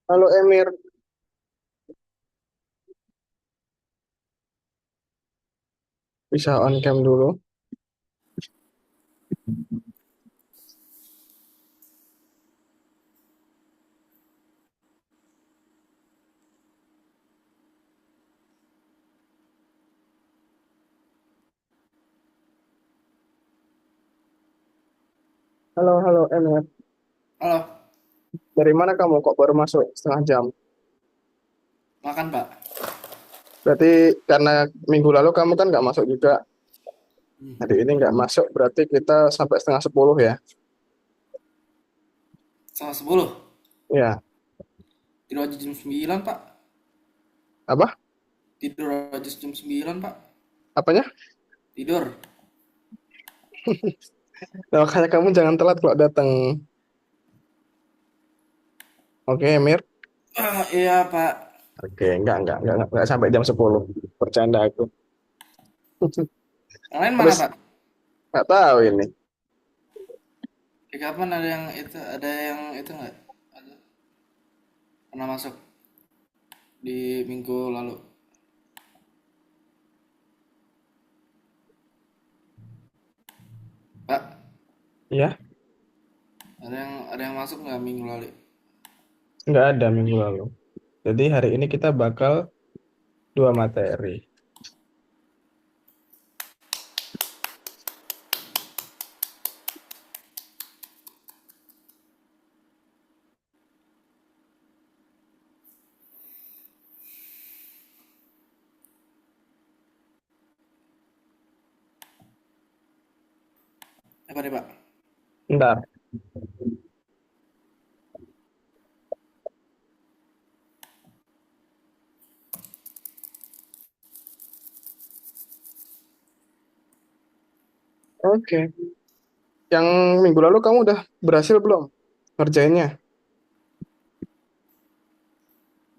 Halo Emir, bisa on cam dulu. Halo, halo Emir. Halo, Dari mana kamu kok baru masuk setengah jam? makan Pak. Berarti karena minggu lalu kamu kan nggak masuk juga. Hmm. Hari ini nggak masuk, berarti kita sampai setengah 10 ya. Setengah 10. Ya, Tidur aja jam 9 Pak. apa? Tidur aja jam 9 Pak. Apanya? Tidur. Nah, makanya kamu jangan telat kalau datang. Oke, Emir. Iya Pak. Oke, enggak sampai jam 10. Bercanda aku. Yang lain mana Terus Pak? nggak tahu ini. Kapan ada yang itu nggak? Ada. Pernah masuk di minggu lalu. Pak, Ya, ada yang masuk nggak minggu lalu? nggak ada minggu lalu. Jadi hari ini kita bakal dua materi. Apa deh Pak? Ntar. Oke. Yang minggu lalu kamu udah berhasil belum ngerjainnya?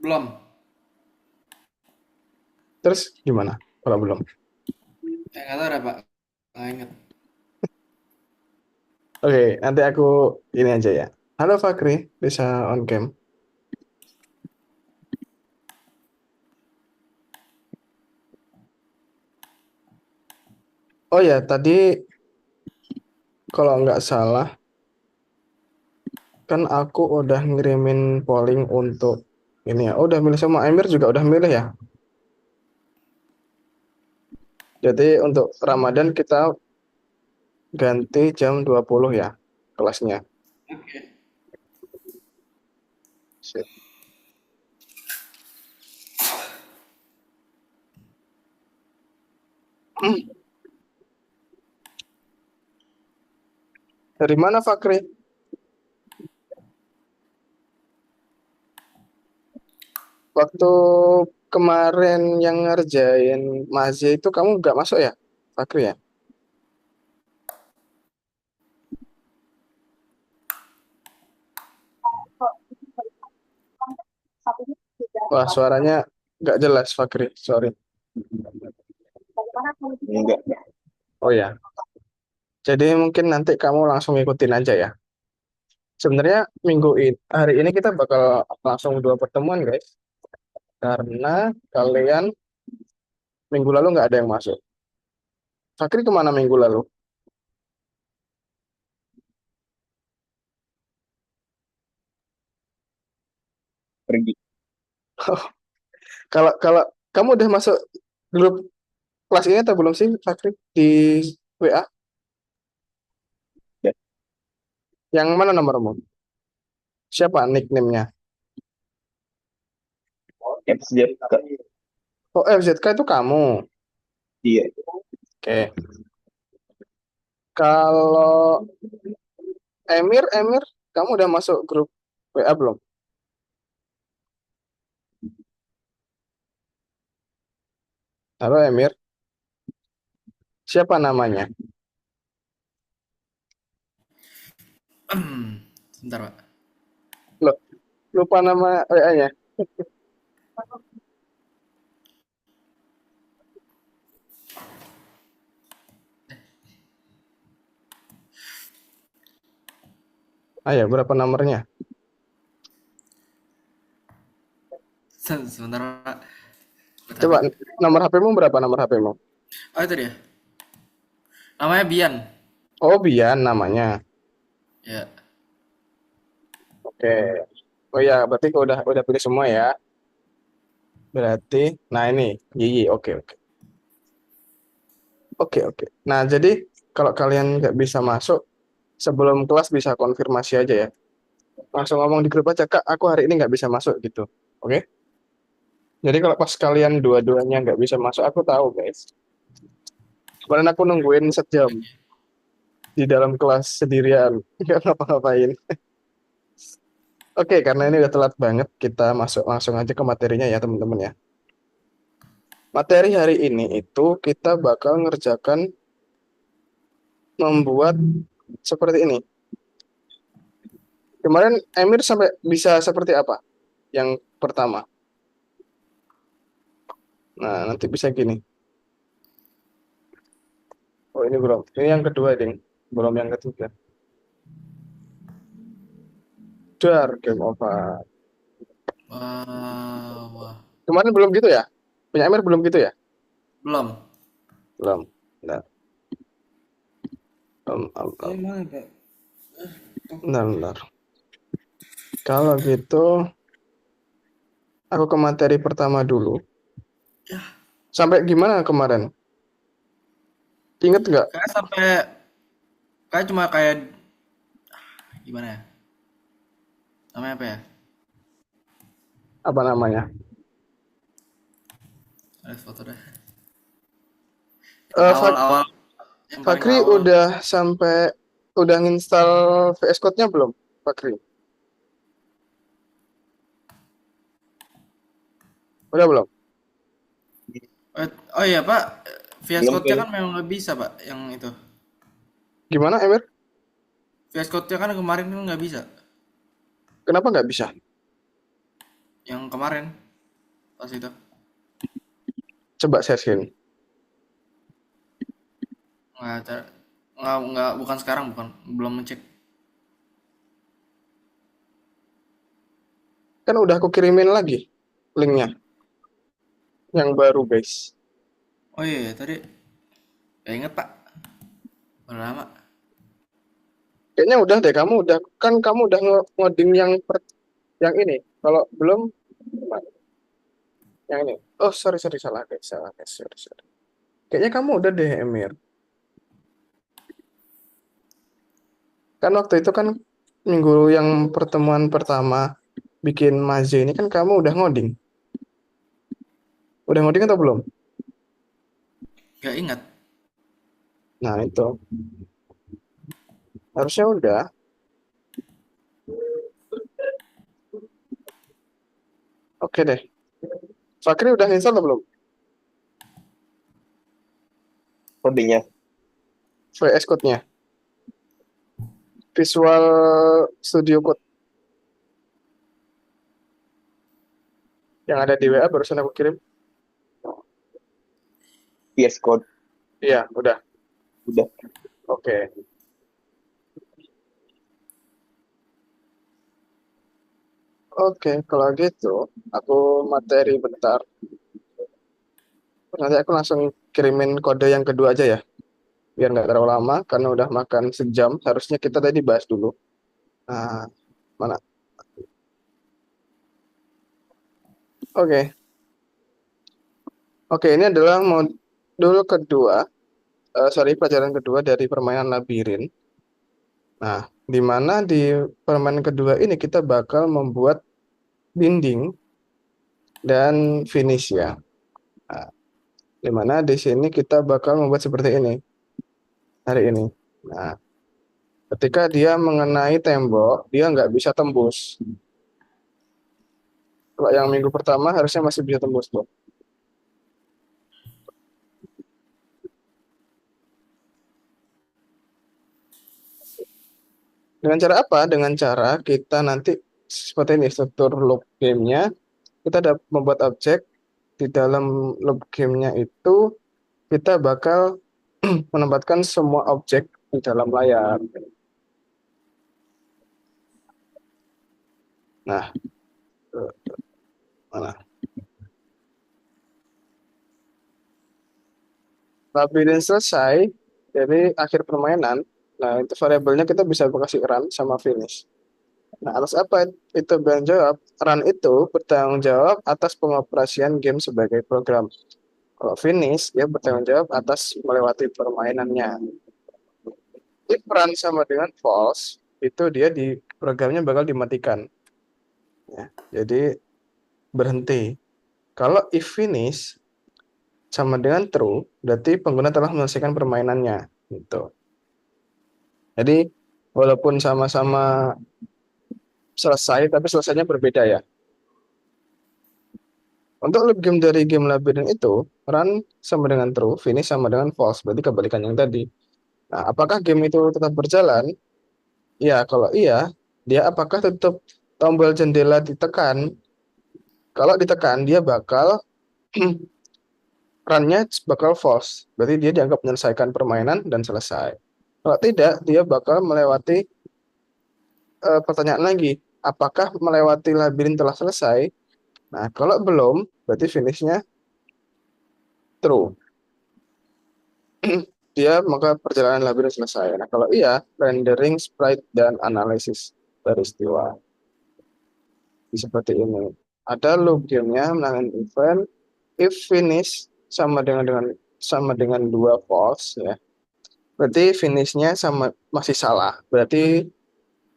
Belum. Terus gimana kalau belum? Nggak tahu ada Pak. Nggak inget. Oke, nanti aku ini aja ya. Halo Fakri, bisa on cam. Oh ya, tadi kalau nggak salah kan aku udah ngirimin polling untuk ini ya. Oh, udah milih semua. Emir juga udah milih ya. Jadi untuk Ramadan kita ganti jam 20 ya kelasnya. Oke. Sip. Dari mana Fakri? Waktu kemarin yang ngerjain Mazia itu kamu nggak masuk ya, Fakri ya? Wah, suaranya nggak jelas, Fakri. Sorry. Enggak. Oh ya, jadi mungkin nanti kamu langsung ikutin aja ya. Sebenarnya hari ini kita bakal langsung dua pertemuan, guys. Karena kalian minggu lalu nggak ada yang masuk. Fakri kemana minggu lalu? Pergi. Kalau kalau kamu udah masuk grup kelas ini atau belum sih, Fakri? Di WA? Ya. Yang mana nomormu? Siapa nickname-nya? FZK. Oh, FZK itu kamu. Iya. Oke. Kalau Emir, kamu udah masuk grup WA belum? Halo Emir, siapa namanya? Sebentar Pak. Loh, lupa nama WA-nya. Ah ya, berapa nomornya? Sebentar Pak. Buat HP. Coba nomor HP-mu berapa nomor HP-mu? Oh itu dia. Namanya Bian. Oh, Bian namanya. Ya. Oke. Oh ya, berarti kau udah pilih semua ya. Berarti, nah ini, Yiyi. Oke, oke. Oke, oke. Nah, jadi kalau kalian nggak bisa masuk, sebelum kelas bisa konfirmasi aja ya. Langsung ngomong di grup aja, Kak, aku hari ini nggak bisa masuk gitu. Oke? Jadi kalau pas kalian dua-duanya nggak bisa masuk, aku tahu, guys. Kemarin aku nungguin sejam di dalam kelas sendirian. Nggak ngapa-ngapain. Oke, karena ini udah telat banget, kita masuk langsung aja ke materinya ya, teman-teman ya. Materi hari ini itu kita bakal ngerjakan membuat seperti ini. Kemarin Emir sampai bisa seperti apa? Yang pertama. Nah, nanti bisa gini. Oh, ini belum. Ini yang kedua, Ding. Belum yang ketiga. Dar, game over. Wah, wah. Kemarin belum gitu ya? Punya Emir belum gitu ya? Belum. Belum. Bentar, Eh mana Pak? bentar. Kalau gitu, aku ke materi pertama dulu. Ya, Sampai gimana kemarin? Ingat nggak kayak sampai kayak cuma kayak gimana ya? Namanya apa ya? apa namanya? Ada foto dah. Yang Eh, Fak- awal-awal, yang paling Fakri awal. udah nginstal VS Code-nya belum, Fakri? Udah belum? Oh iya Pak, VS Belum Code-nya kayaknya. kan memang nggak bisa Pak, yang itu. Gimana, Emir? VS Code-nya kan kemarin kan nggak bisa. Kenapa nggak bisa? Yang kemarin pas itu. Coba sharing. Nggak, nggak, bukan sekarang, bukan, belum ngecek. Kan udah aku kirimin lagi linknya, yang baru, guys. Oh iya, iya, tadi ya inget Pak, udah lama. Kayaknya udah deh, kamu udah ngoding yang ini. Kalau belum, yang ini. Oh, sorry, sorry, salah, guys. Salah, guys. Sorry, sorry. Kayaknya kamu udah deh, Emir. Kan waktu itu kan minggu yang pertemuan pertama bikin Maze ini kan kamu udah ngoding. Udah ngoding atau belum? Gak ingat. Nah, itu. Harusnya udah. Oke deh. Fakri udah install atau belum? Kodenya. VS Code-nya. Visual Studio Code yang ada di WA barusan aku kirim. VS Code. Iya, udah. Udah. Oke. Oke, kalau gitu aku materi bentar. Nanti aku langsung kirimin kode yang kedua aja ya. Biar nggak terlalu lama karena udah makan sejam. Harusnya kita tadi bahas dulu. Nah, mana? Oke. Oke, ini adalah modul kedua. Sorry, pelajaran kedua dari permainan labirin. Nah, di mana di permainan kedua ini kita bakal membuat dinding dan finish ya. Nah, di mana di sini kita bakal membuat seperti ini hari ini. Nah, ketika dia mengenai tembok, dia nggak bisa tembus. Kalau yang minggu pertama harusnya masih bisa tembus tuh. Dengan cara apa? Dengan cara kita nanti seperti ini struktur loop gamenya. Kita ada membuat objek di dalam loop gamenya itu kita bakal menempatkan semua objek di dalam layar. Nah, mana? labirin selesai, jadi akhir permainan. Nah, itu variabelnya kita bisa kasih run sama finish. Nah, atas apa itu bertanggung jawab? Run itu bertanggung jawab atas pengoperasian game sebagai program. Kalau finish, dia bertanggung jawab atas melewati permainannya. If run sama dengan false, itu dia di programnya bakal dimatikan. Ya, jadi berhenti. Kalau if finish sama dengan true, berarti pengguna telah menyelesaikan permainannya. Gitu. Jadi walaupun sama-sama selesai, tapi selesainya berbeda ya. Untuk loop game dari game labirin itu, run sama dengan true, finish sama dengan false, berarti kebalikan yang tadi. Nah, apakah game itu tetap berjalan? Ya, kalau iya, dia apakah tetap tombol jendela ditekan? Kalau ditekan, dia bakal run-nya bakal false. Berarti dia dianggap menyelesaikan permainan dan selesai. Kalau tidak, dia bakal melewati pertanyaan lagi. Apakah melewati labirin telah selesai? Nah, kalau belum, berarti finishnya true. Dia maka perjalanan labirin selesai. Nah, kalau iya, rendering, sprite, dan analisis peristiwa. Seperti ini. Ada loop gamenya menangani event. If finish sama dengan dua false ya. Berarti finishnya sama masih salah. Berarti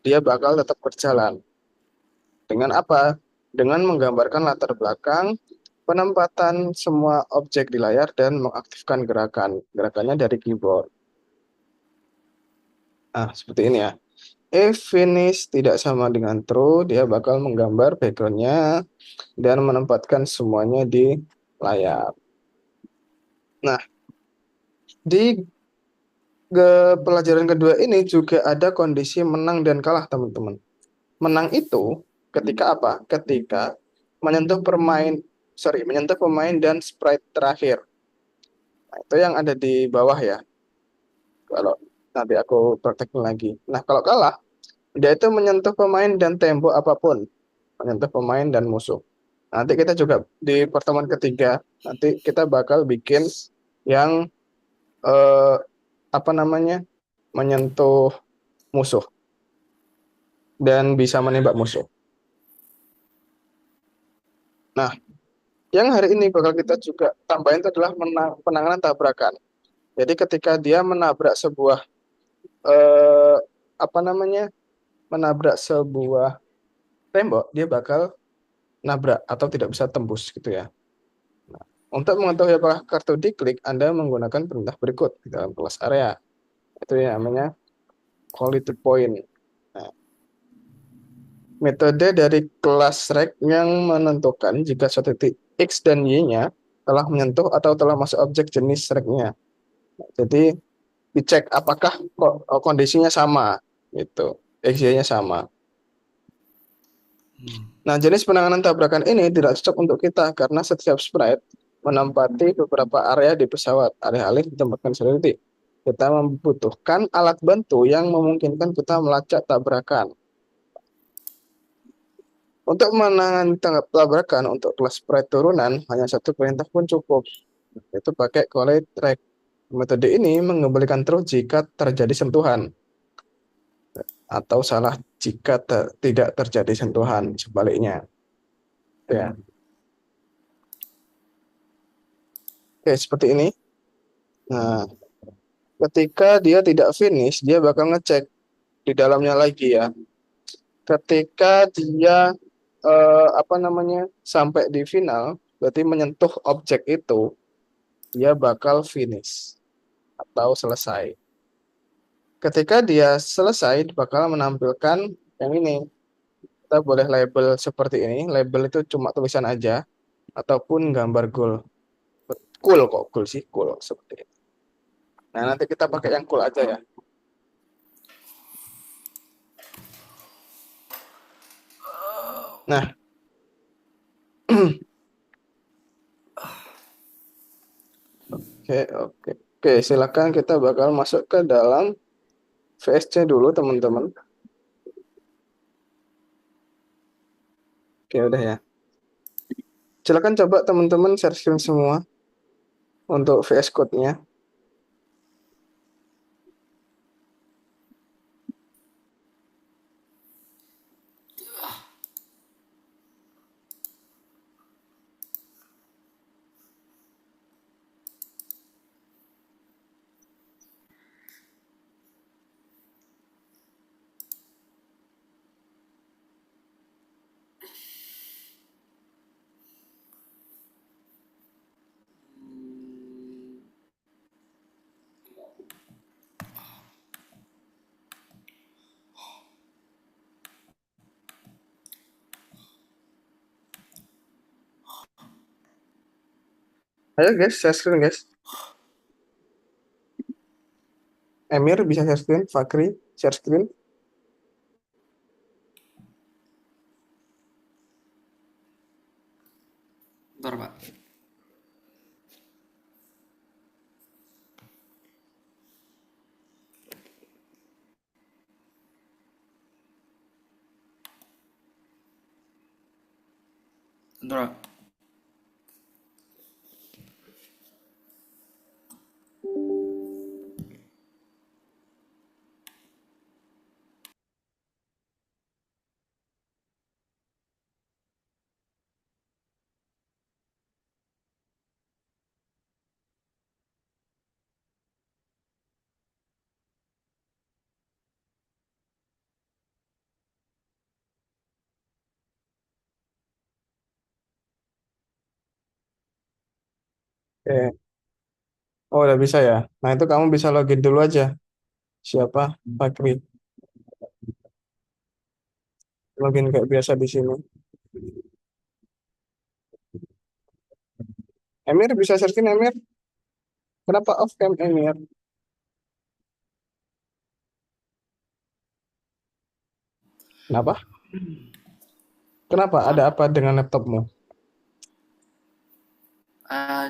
dia bakal tetap berjalan. Dengan apa? Dengan menggambarkan latar belakang, penempatan semua objek di layar, dan mengaktifkan gerakan. Gerakannya dari keyboard. Nah, seperti ini ya. If finish tidak sama dengan true, dia bakal menggambar backgroundnya dan menempatkan semuanya di layar. Nah, di pelajaran kedua ini juga ada kondisi menang dan kalah, teman-teman. Menang itu ketika apa? Ketika menyentuh pemain dan sprite terakhir. Nah, itu yang ada di bawah ya. Kalau nanti aku praktekin lagi. Nah, kalau kalah, dia itu menyentuh pemain dan tembok apapun. Menyentuh pemain dan musuh. Nanti kita juga di pertemuan ketiga, nanti kita bakal bikin yang eh, apa namanya? Menyentuh musuh dan bisa menembak musuh. Nah, yang hari ini bakal kita juga tambahin itu adalah penanganan tabrakan. Jadi ketika dia menabrak sebuah eh, apa namanya? Menabrak sebuah tembok, dia bakal nabrak atau tidak bisa tembus gitu ya. Untuk mengetahui apakah kartu diklik, Anda menggunakan perintah berikut di dalam kelas area. Itu yang namanya quality point. Nah, metode dari kelas rec yang menentukan jika suatu titik X dan Y-nya telah menyentuh atau telah masuk objek jenis rec-nya. Jadi dicek apakah kondisinya sama gitu. X, Y-nya sama. Nah, jenis penanganan tabrakan ini tidak cocok untuk kita karena setiap sprite menempati beberapa area di pesawat, alih-alih ditempatkan sendiri. Kita membutuhkan alat bantu yang memungkinkan kita melacak tabrakan. Untuk menangani tabrakan untuk kelas sprite turunan, hanya satu perintah pun cukup, yaitu pakai collide track. Metode ini mengembalikan true jika terjadi sentuhan, atau salah jika tidak terjadi sentuhan, sebaliknya. Ya. Oke, seperti ini. Nah, ketika dia tidak finish, dia bakal ngecek di dalamnya lagi ya. Ketika dia apa namanya sampai di final, berarti menyentuh objek itu, dia bakal finish atau selesai. Ketika dia selesai, bakal menampilkan yang ini. Kita boleh label seperti ini. Label itu cuma tulisan aja ataupun gambar goal. Cool kok, cool sih, cool seperti itu. Nah, nanti kita pakai yang cool aja ya. Nah, oke, silakan kita bakal masuk ke dalam VSC dulu, teman-teman. Oke, udah ya. Silakan coba teman-teman share screen semua untuk VS Code-nya. Ayo guys, share screen guys. Emir bisa share screen, Fakri share screen. Bentar, Pak. Bentar, Pak. Oke. Oh, udah bisa ya. Nah, itu kamu bisa login dulu aja. Siapa? Fakri. Login kayak biasa di sini. Emir bisa share screen, Emir. Kenapa off cam, Emir? Kenapa? Kenapa? Ada Kenapa? apa dengan laptopmu?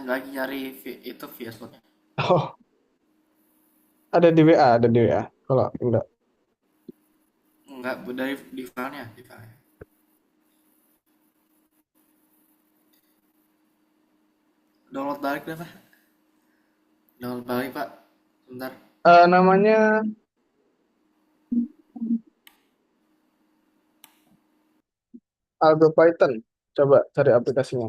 Lagi nyari itu VS Code-nya. Oh, ada di WA, ada di WA. Kalau enggak. Enggak, dari di filenya, di filenya. Download balik deh, Pak. Download balik, Pak. Bentar. Namanya Algo Python. Coba cari aplikasinya.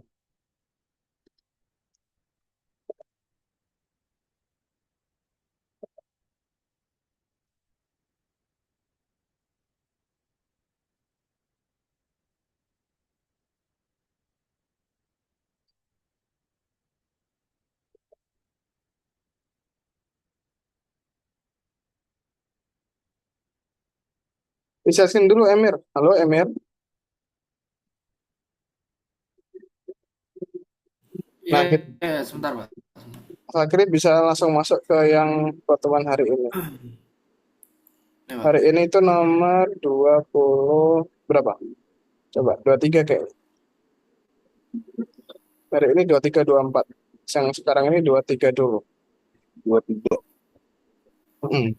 Bisa screen dulu, Emir. Halo, Emir. Iya, Nah, kita iya, sebentar, Pak. akhirnya bisa langsung masuk ke yang pertemuan hari ini. Nih, Hari Pak. ini itu nomor 20 berapa? Coba 23 kayak. Hari ini 23 24. Yang sekarang ini 23 dulu. 23.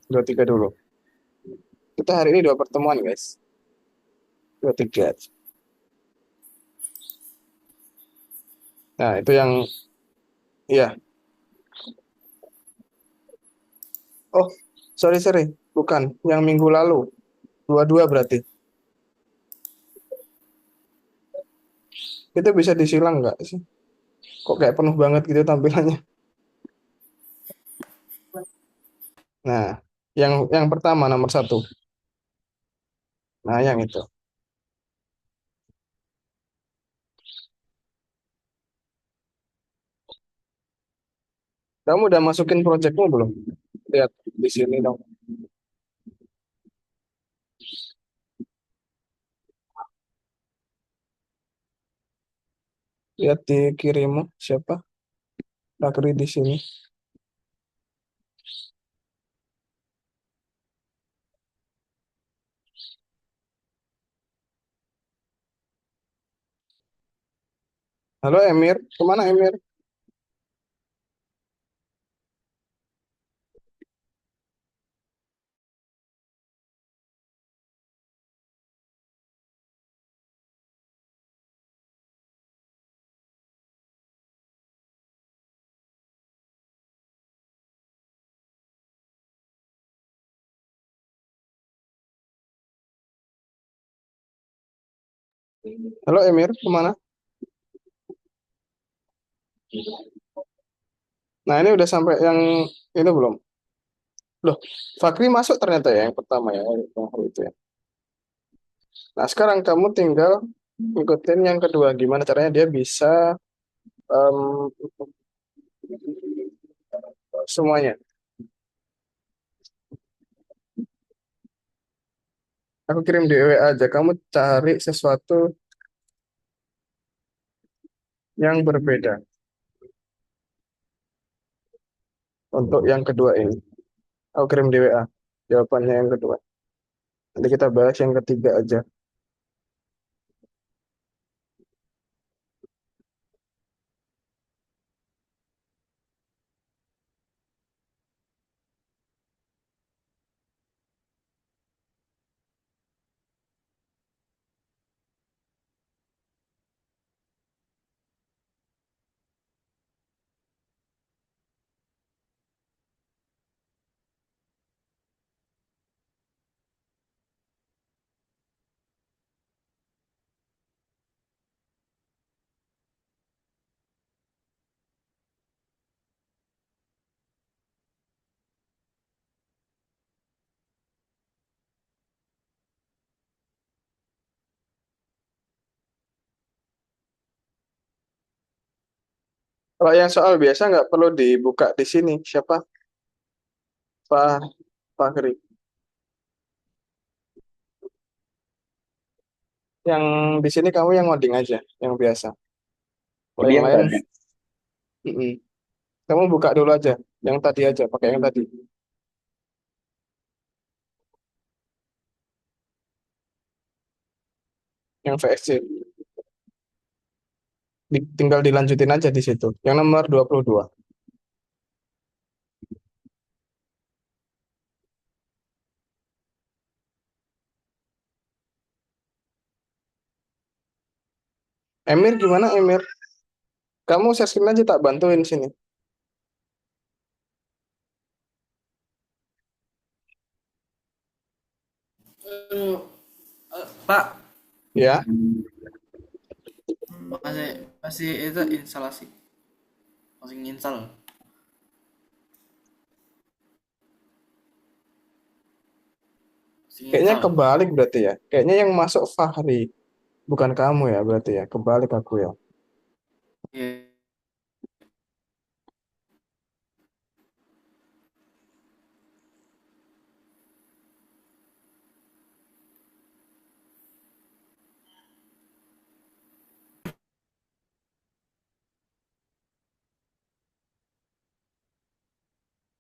23 dulu. Kita hari ini dua pertemuan, guys. 23. Nah, itu yang iya. Oh, sorry sorry. Bukan, yang minggu lalu. 22 berarti. Itu bisa disilang nggak sih? Kok kayak penuh banget gitu tampilannya. Nah, yang pertama nomor satu. Nah, yang itu. Kamu udah masukin projectmu belum? Lihat di sini dong. Lihat di kirimu siapa? Bakri di sini. Halo Emir, kemana Emir? Halo Emir, kemana? Nah ini udah sampai yang ini belum? Loh, Fakri masuk ternyata ya yang pertama ya, yang hal itu ya. Nah sekarang kamu tinggal ngikutin yang kedua. Gimana caranya dia bisa em, semuanya. Aku kirim di WA aja. Kamu cari sesuatu yang berbeda. untuk yang kedua ini. Aku kirim di WA jawabannya yang kedua. Nanti kita bahas yang ketiga aja. Kalau yang soal biasa nggak perlu dibuka di sini. Siapa? Pak Fahri. Yang di sini kamu yang ngoding aja, yang biasa. Kalau Jadi yang yang lain, tadi. mm-mm. Kamu buka dulu aja. Yang tadi aja, pakai yang tadi. Yang VSC. Tinggal dilanjutin aja di situ. Yang nomor 22. Emir gimana Emir? Kamu share screen aja tak bantuin sini. Aduh, Pak, Ya, masih masih itu instalasi, masih nginstal, masih kayaknya nginstal. kebalik berarti ya. Kayaknya yang masuk Fahri, bukan kamu ya berarti ya. Kebalik aku ya. Iya.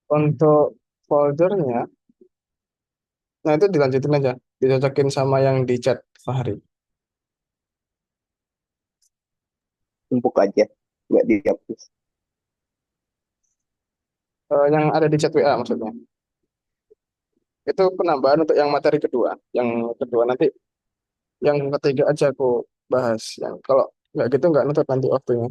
Untuk foldernya, nah itu dilanjutin aja. Dicocokin sama yang di chat Fahri. Tumpuk aja. Nggak dihapus. Yang ada di chat WA maksudnya. Itu penambahan untuk yang materi kedua. Yang kedua nanti, yang ketiga aja aku bahas. Yang kalau nggak gitu nggak nutut nanti waktunya.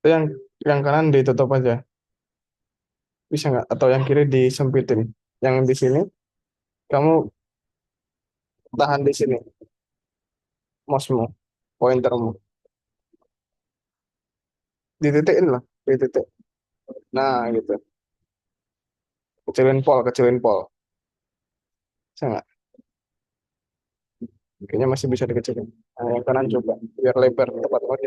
Itu yang kanan ditutup aja. Bisa nggak? Atau yang kiri disempitin. Yang di sini kamu tahan di sini, mousemu, pointermu. Dititikin lah, dititik. Nah, gitu. Kecilin pol. Bisa nggak? Kayaknya masih bisa dikecilin. Nah, yang kanan coba, biar lebar tepat lagi.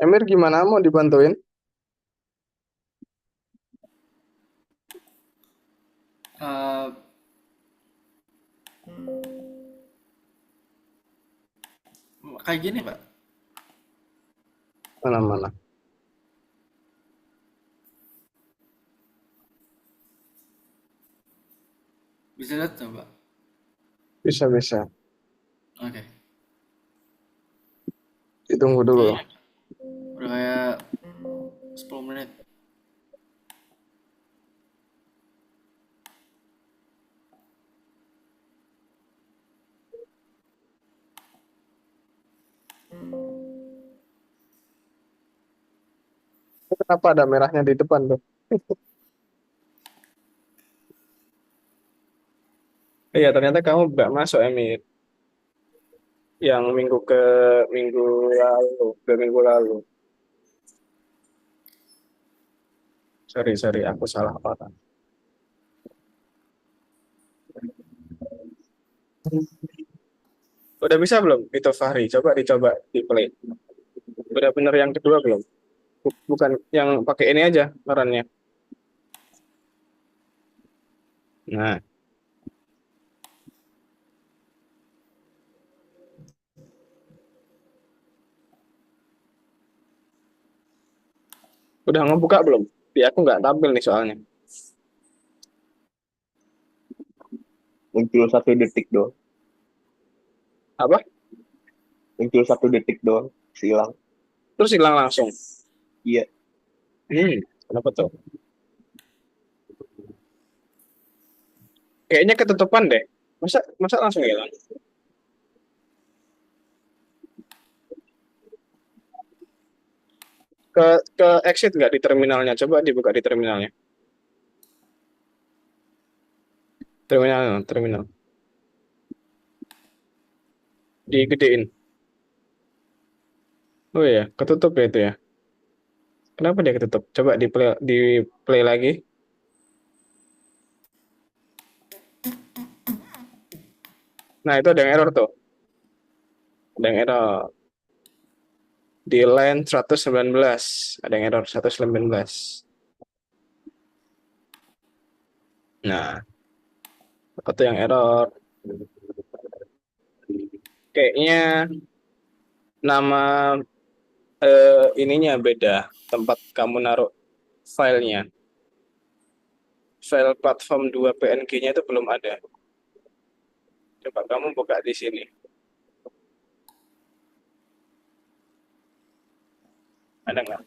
Emir gimana? Mau dibantuin? Eh, kayak gini Pak, Mana-mana. bisa lihat tuh Pak. Bisa-bisa. Oke, Ditunggu dulu. kayaknya udah kayak 10 menit. Kenapa ada merahnya di depan tuh? Iya, ternyata kamu nggak masuk Emir. Yang minggu lalu, 2 minggu lalu. Sorry, sorry, aku salah orang. Udah bisa belum itu Fahri? Coba dicoba di play. Udah bener yang kedua belum? Bukan yang pakai ini aja perannya. Nah, udah ngebuka belum? Di aku nggak tampil nih soalnya. Muncul 1 detik doang. Apa? Muncul 1 detik doang. Silang. Terus hilang langsung. Iya. Kenapa tuh? Kayaknya ketutupan deh. Masa masa langsung hilang? Ke exit nggak di terminalnya? Coba dibuka di terminalnya. Terminal, terminal. Digedein. Oh iya, ketutup ya itu ya. Kenapa dia ketutup? Coba di play lagi. Nah, itu ada yang error tuh. Ada yang error. Di line 119. Ada yang error 119. Nah, apa tuh yang error? Kayaknya nama ininya beda. Tempat kamu naruh filenya. File platform 2 PNG-nya itu belum ada. Coba kamu buka di sini. Ada nggak?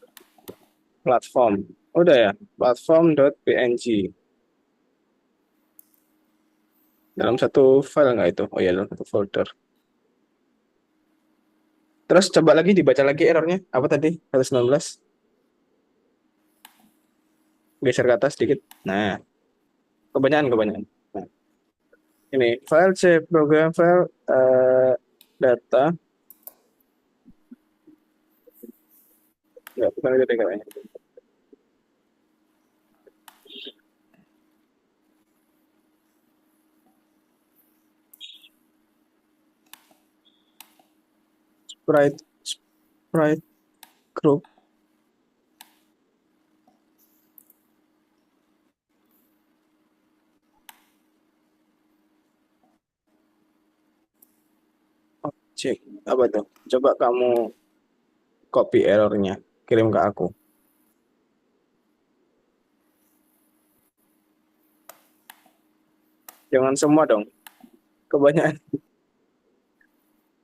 Platform. Udah ya? Platform.png. Dalam satu file nggak itu? Oh ya, dalam satu folder. Terus coba lagi dibaca lagi errornya. Apa tadi? 119. Geser ke atas sedikit. Nah, kebanyakan, kebanyakan. Nah, ini file C, program file data. Nggak, bukan itu deh kayaknya. Sprite group. Cek. Apa tuh? Coba kamu copy errornya. Kirim ke aku. Jangan semua dong. Kebanyakan.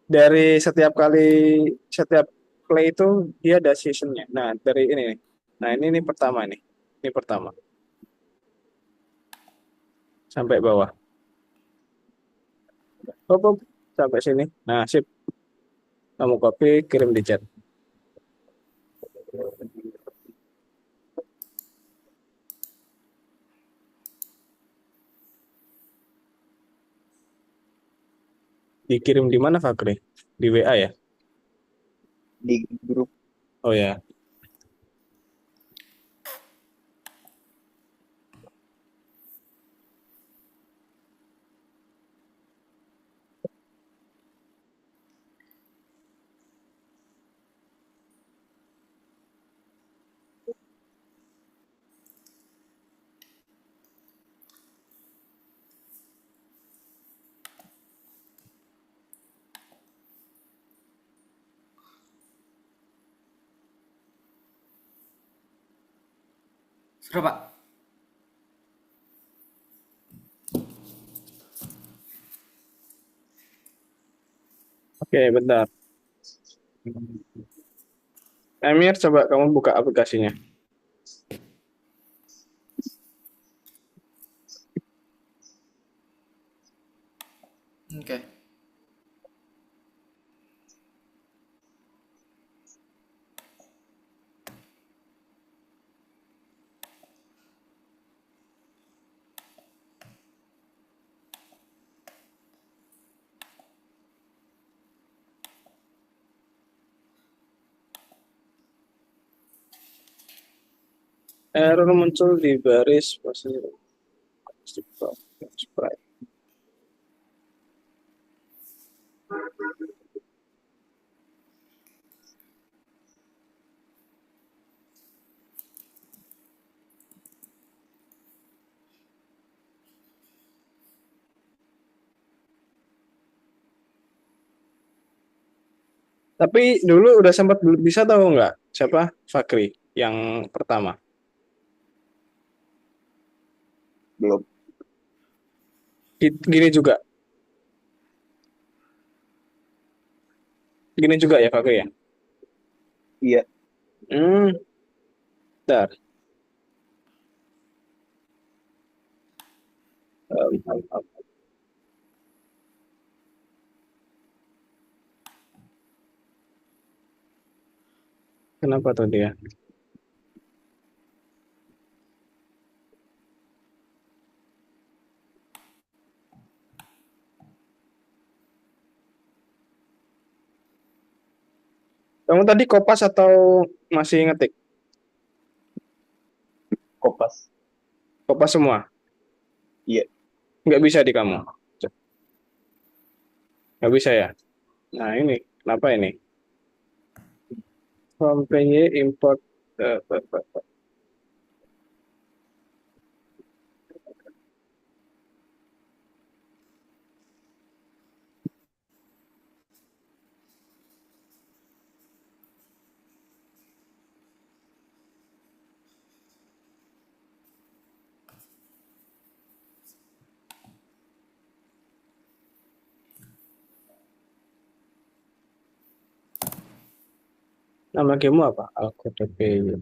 Dari setiap play itu dia ada seasonnya. Nah, dari ini nih. Nah, ini pertama nih. Ini pertama. Sampai bawah. Hop, hop. Sampai sini. Nah, sip. Kamu copy, kirim di chat. Dikirim di mana, Fakri? Di WA ya? Di grup. Oh ya. Sudah Pak. Oke, bentar. Emir, coba kamu buka aplikasinya. Oke. Error muncul di baris posisi sprite. Tapi dulu udah sempat bisa tahu nggak siapa Fakri yang pertama? Belum. Gini juga, gini juga ya Fakri ya. Iya. Hmm, bentar. Kenapa tuh dia? Kamu tadi kopas atau masih ngetik? Kopas. Kopas semua? Iya. Nggak bisa di kamu? Nggak bisa ya? Nah ini, kenapa ini? From PY import. eh, eh, eh. Nama game apa? Alkode PY.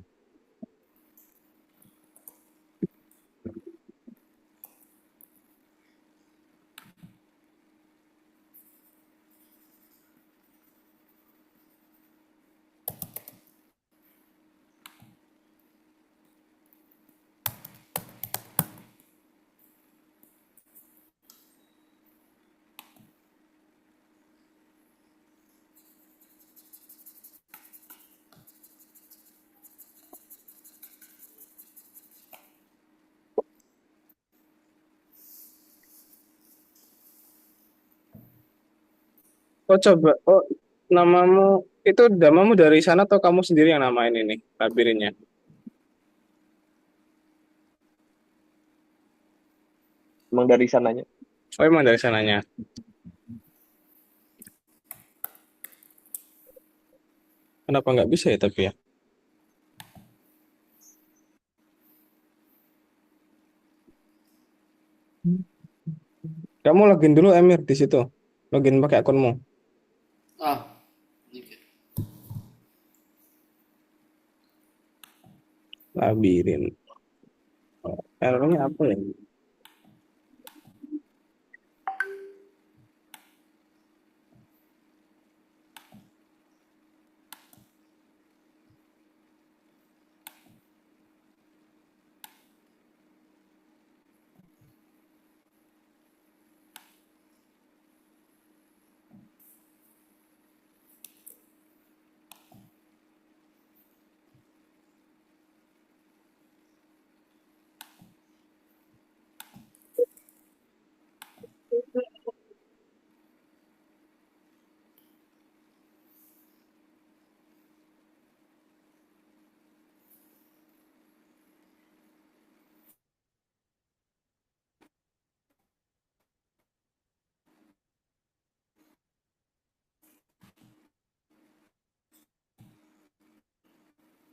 Oh coba, oh namamu itu namamu dari sana atau kamu sendiri yang namain ini labirinnya? Emang dari sananya. Oh emang dari sananya. Kenapa nggak bisa ya tapi ya? Kamu login dulu Emir di situ. Login pakai akunmu. Ah, oke. Labirin. Oh, errornya apa ya?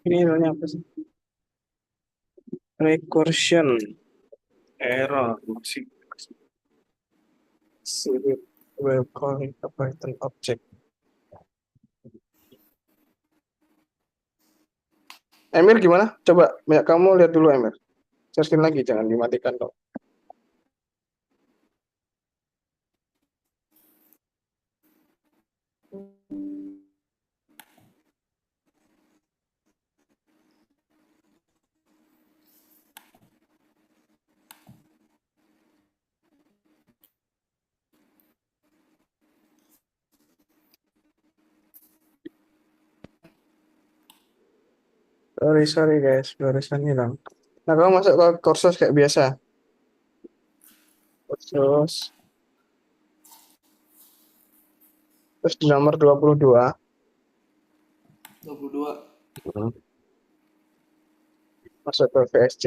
Ini errornya apa sih? Recursion error masih sulit will calling a Python object. Emir gimana? Coba ya, kamu lihat dulu Emir. Searching lagi, jangan dimatikan dong. Sorry guys, barusan hilang. Nah, kamu masuk ke kursus kayak biasa. Kursus, terus di nomor 22. 22. Hmm. Masuk ke VSC.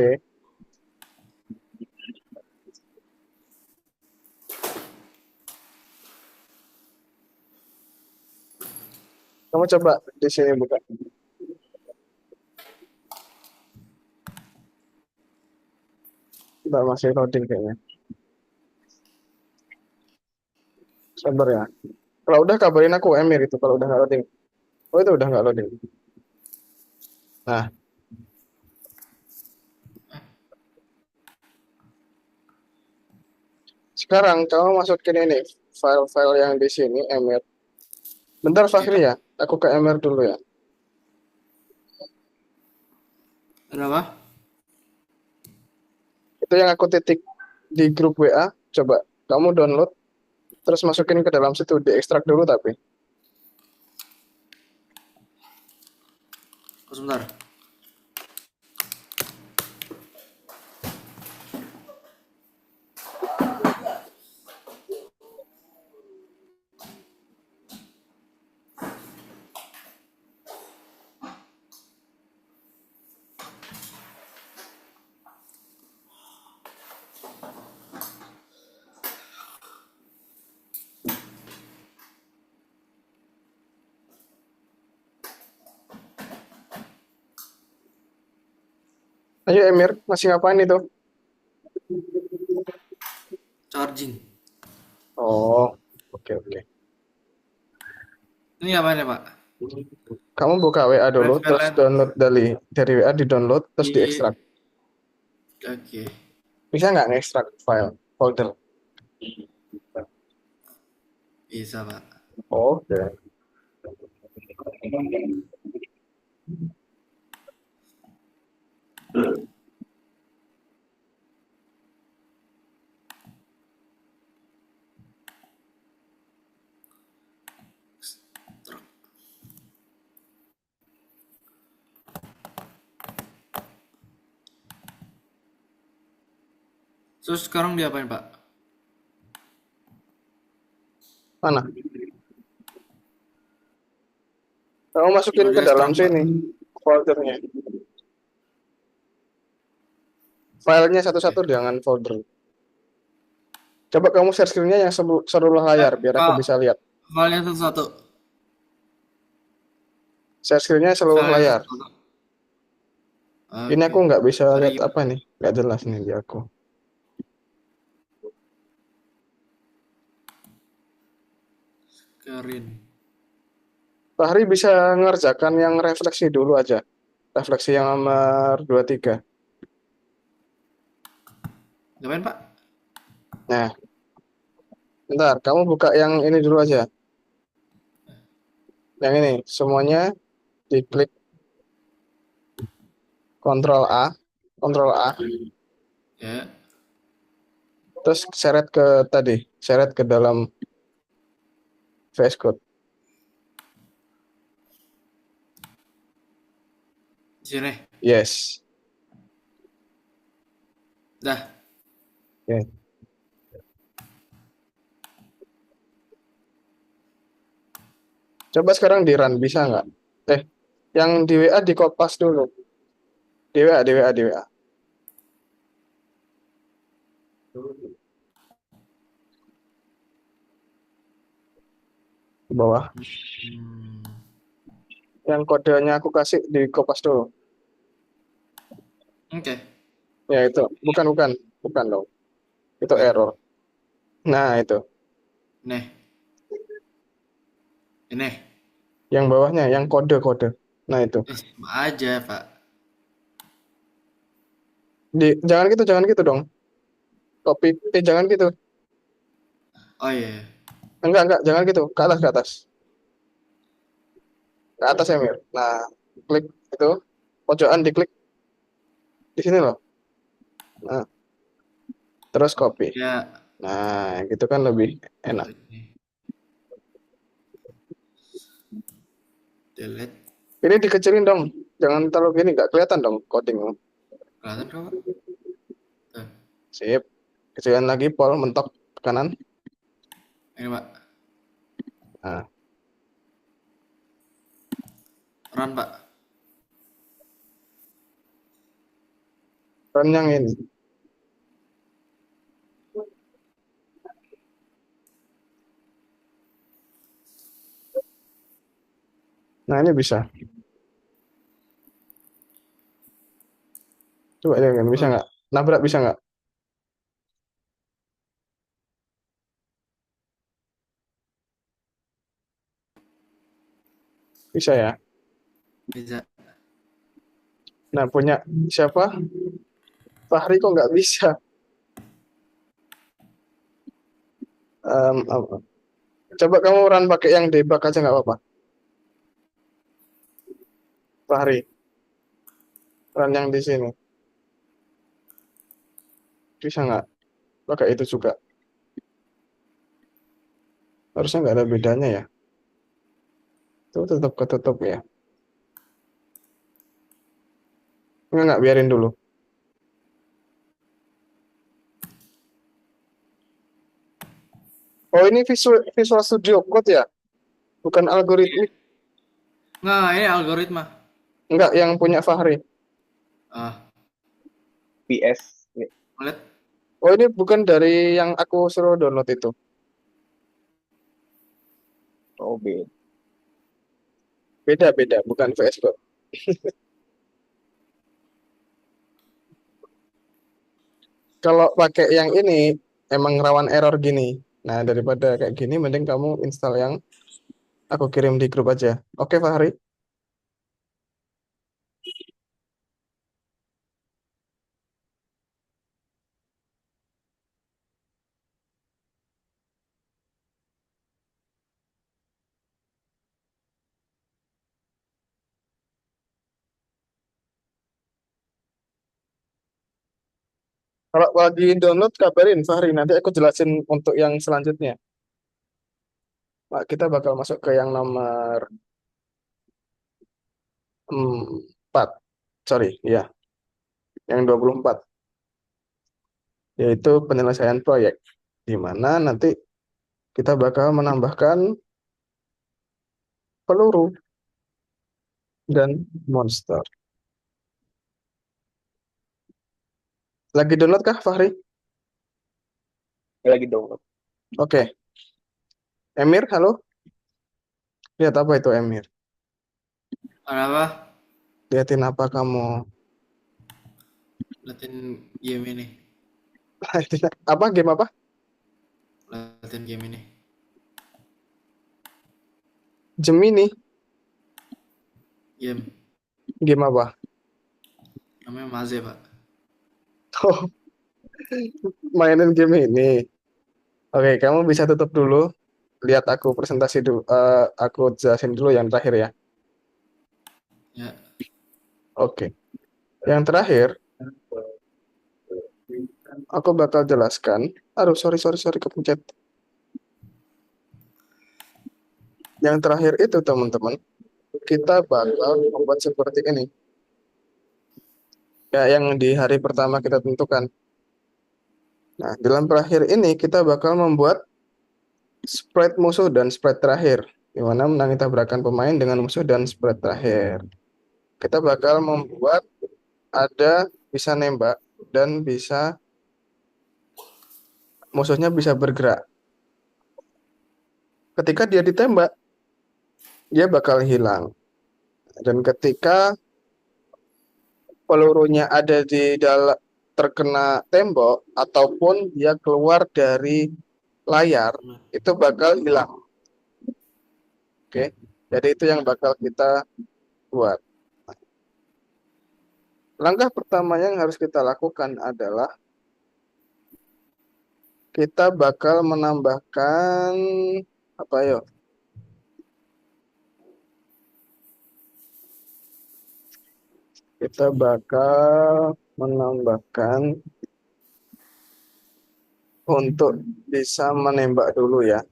Kamu coba di sini buka. Mbak masih loading kayaknya. Sabar ya. Kalau udah kabarin aku Emir itu kalau udah nggak loading. Oh itu udah nggak loading. Nah, sekarang kamu masukin ini file-file yang di sini Emir. Bentar Ya. Fahri ya, aku ke Emir dulu ya. Ada apa? Itu yang aku titik di grup WA. Coba kamu download, terus masukin ke dalam situ, diekstrak dulu tapi. Oh, sebentar. Ayo Emir, masih ngapain itu? Charging. Oh, oke oke. Ini apa ya, Pak? Kamu buka WA dulu, terus Prevalent download dari WA di download, terus di diekstrak. oke. Bisa nggak ngekstrak file folder? Bisa, Pak. Oke. Terus sekarang diapain, Pak? Mana? Kamu masukin Udah ke di dalam ekstrak, Pak. sini foldernya. Filenya satu-satu Oke. jangan folder. Coba kamu share screen-nya yang seluruh layar biar aku bisa lihat. Filenya satu-satu. Share screen-nya seluruh Filenya layar. satu-satu. Ini Oke. aku nggak bisa Cara lihat gimana? apa nih, nggak jelas nih di aku. Kerin. Fahri bisa ngerjakan yang refleksi dulu aja. Refleksi yang nomor 23. Ngapain, Pak? Nah, bentar, kamu buka yang ini dulu aja. Yang ini, semuanya diklik Ctrl A, Ctrl A, Ya. terus seret ke tadi, seret ke dalam VS Code. Di sini. Yes. Dah. Oke. Coba sekarang di run, bisa nggak? Eh, yang di WA di kopas dulu. Di WA, di WA, di WA. Ke bawah. Hmm. Yang kodenya aku kasih di kopas dulu. Oke. Ya itu, bukan, bukan, bukan dong. Itu Bukan. error. Nah itu, Nih. Ini. yang bawahnya, yang kode-kode. Nah itu. Sama aja, Pak. Jangan gitu dong. Copy, jangan gitu. Oh iya. Enggak, jangan gitu. Ke atas, ke atas. Ke atas ya, Mir. Nah, klik itu, pojokan diklik di sini loh. Nah, terus copy. Ya. Nah, gitu kan lebih enak. Ini. Delete. Ini dikecilin dong. Jangan terlalu gini, nggak kelihatan dong codingmu. Kelihatan kok, Pak? Tuh. Sip. Kecilin lagi, Pol, mentok ke kanan. Ini, Pak. Nah, Run, Pak. run yang ini. Nah, ini bisa. Coba lihat, bisa Oh, nggak? Nabrak bisa nggak? Bisa ya. bisa. Nah, punya siapa? Fahri kok nggak bisa? Apa? Coba kamu run pakai yang debug aja nggak apa-apa. Fahri, run yang di sini. Bisa nggak? Pakai itu juga. Harusnya nggak ada bedanya ya. Itu tetap ketutup ya. Nggak, biarin dulu. Oh, ini Visual Studio Code ya? Bukan algoritmik. Nggak, ini algoritma. Nggak, yang punya Fahri. Ah, PS. lihat. Oh, ini bukan dari yang aku suruh download itu. Oh, beda. Beda-beda, bukan VS Code. Kalau pakai yang ini, emang rawan error gini. Nah, daripada kayak gini, mending kamu install yang aku kirim di grup aja. Oke, Fahri? Kalau lagi download, kabarin Fahri. Nanti aku jelasin untuk yang selanjutnya. Pak, kita bakal masuk ke yang nomor 4. Sorry, ya, yang 24. Yaitu penyelesaian proyek. Di mana nanti kita bakal menambahkan peluru dan monster. Lagi download kah, Fahri? Lagi download. Oke. Emir, halo? Lihat apa itu, Emir? Ada apa? Lihatin apa kamu? Liatin game ini. Apa, game apa? Liatin game ini. Gemini. Game. Game apa? Namanya Maze, Pak. Oh, mainin game ini. Oke, kamu bisa tutup dulu. Lihat aku presentasi dulu. Aku jelasin dulu yang terakhir ya. Ya. Oke. Yang terakhir, aku bakal jelaskan. Aduh, sorry, kepencet. Yang terakhir itu, teman-teman, kita bakal membuat seperti ini. Ya, yang di hari pertama kita tentukan. Nah, dalam terakhir ini kita bakal membuat spread musuh dan spread terakhir. Di mana menang tabrakan pemain dengan musuh dan spread terakhir. Kita bakal membuat ada bisa nembak dan bisa musuhnya bisa bergerak. Ketika dia ditembak, dia bakal hilang. Dan ketika pelurunya ada di dalam terkena tembok ataupun dia keluar dari layar, itu bakal hilang. Oke. Jadi itu yang bakal kita buat. Langkah pertama yang harus kita lakukan adalah kita bakal menambahkan apa ya? Kita bakal menambahkan untuk bisa menembak dulu ya.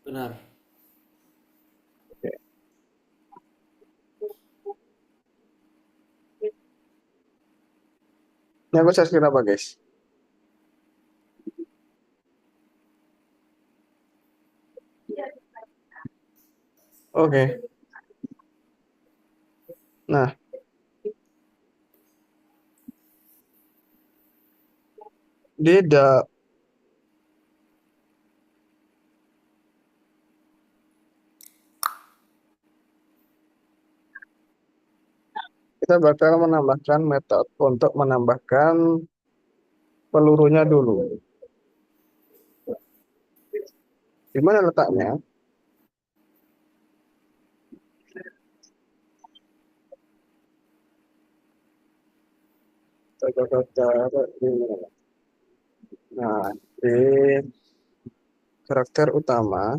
Benar. Ini aku share screen apa, guys? Oke. Nah, di da kita bakal menambahkan metode untuk menambahkan pelurunya dulu. Di mana letaknya? Kita taruh di mana? Nah, di karakter utama.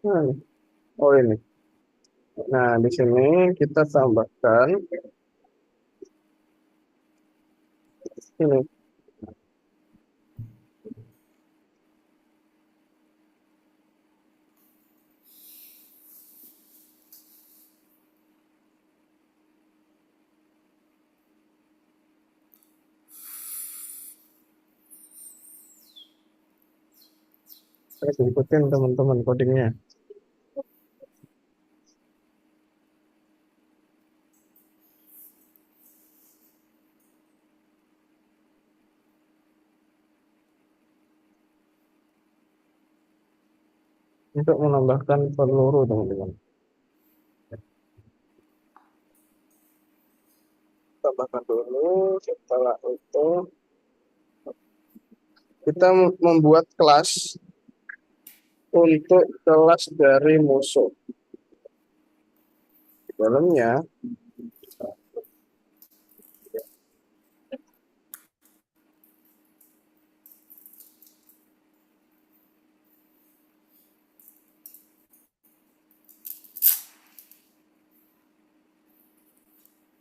Nah, oh ini. Nah, di sini kita tambahkan ini. Saya ikutin teman-teman codingnya. Untuk menambahkan peluru, teman-teman. Tambahkan dulu. Setelah itu kita membuat kelas untuk kelas dari musuh. Di dalamnya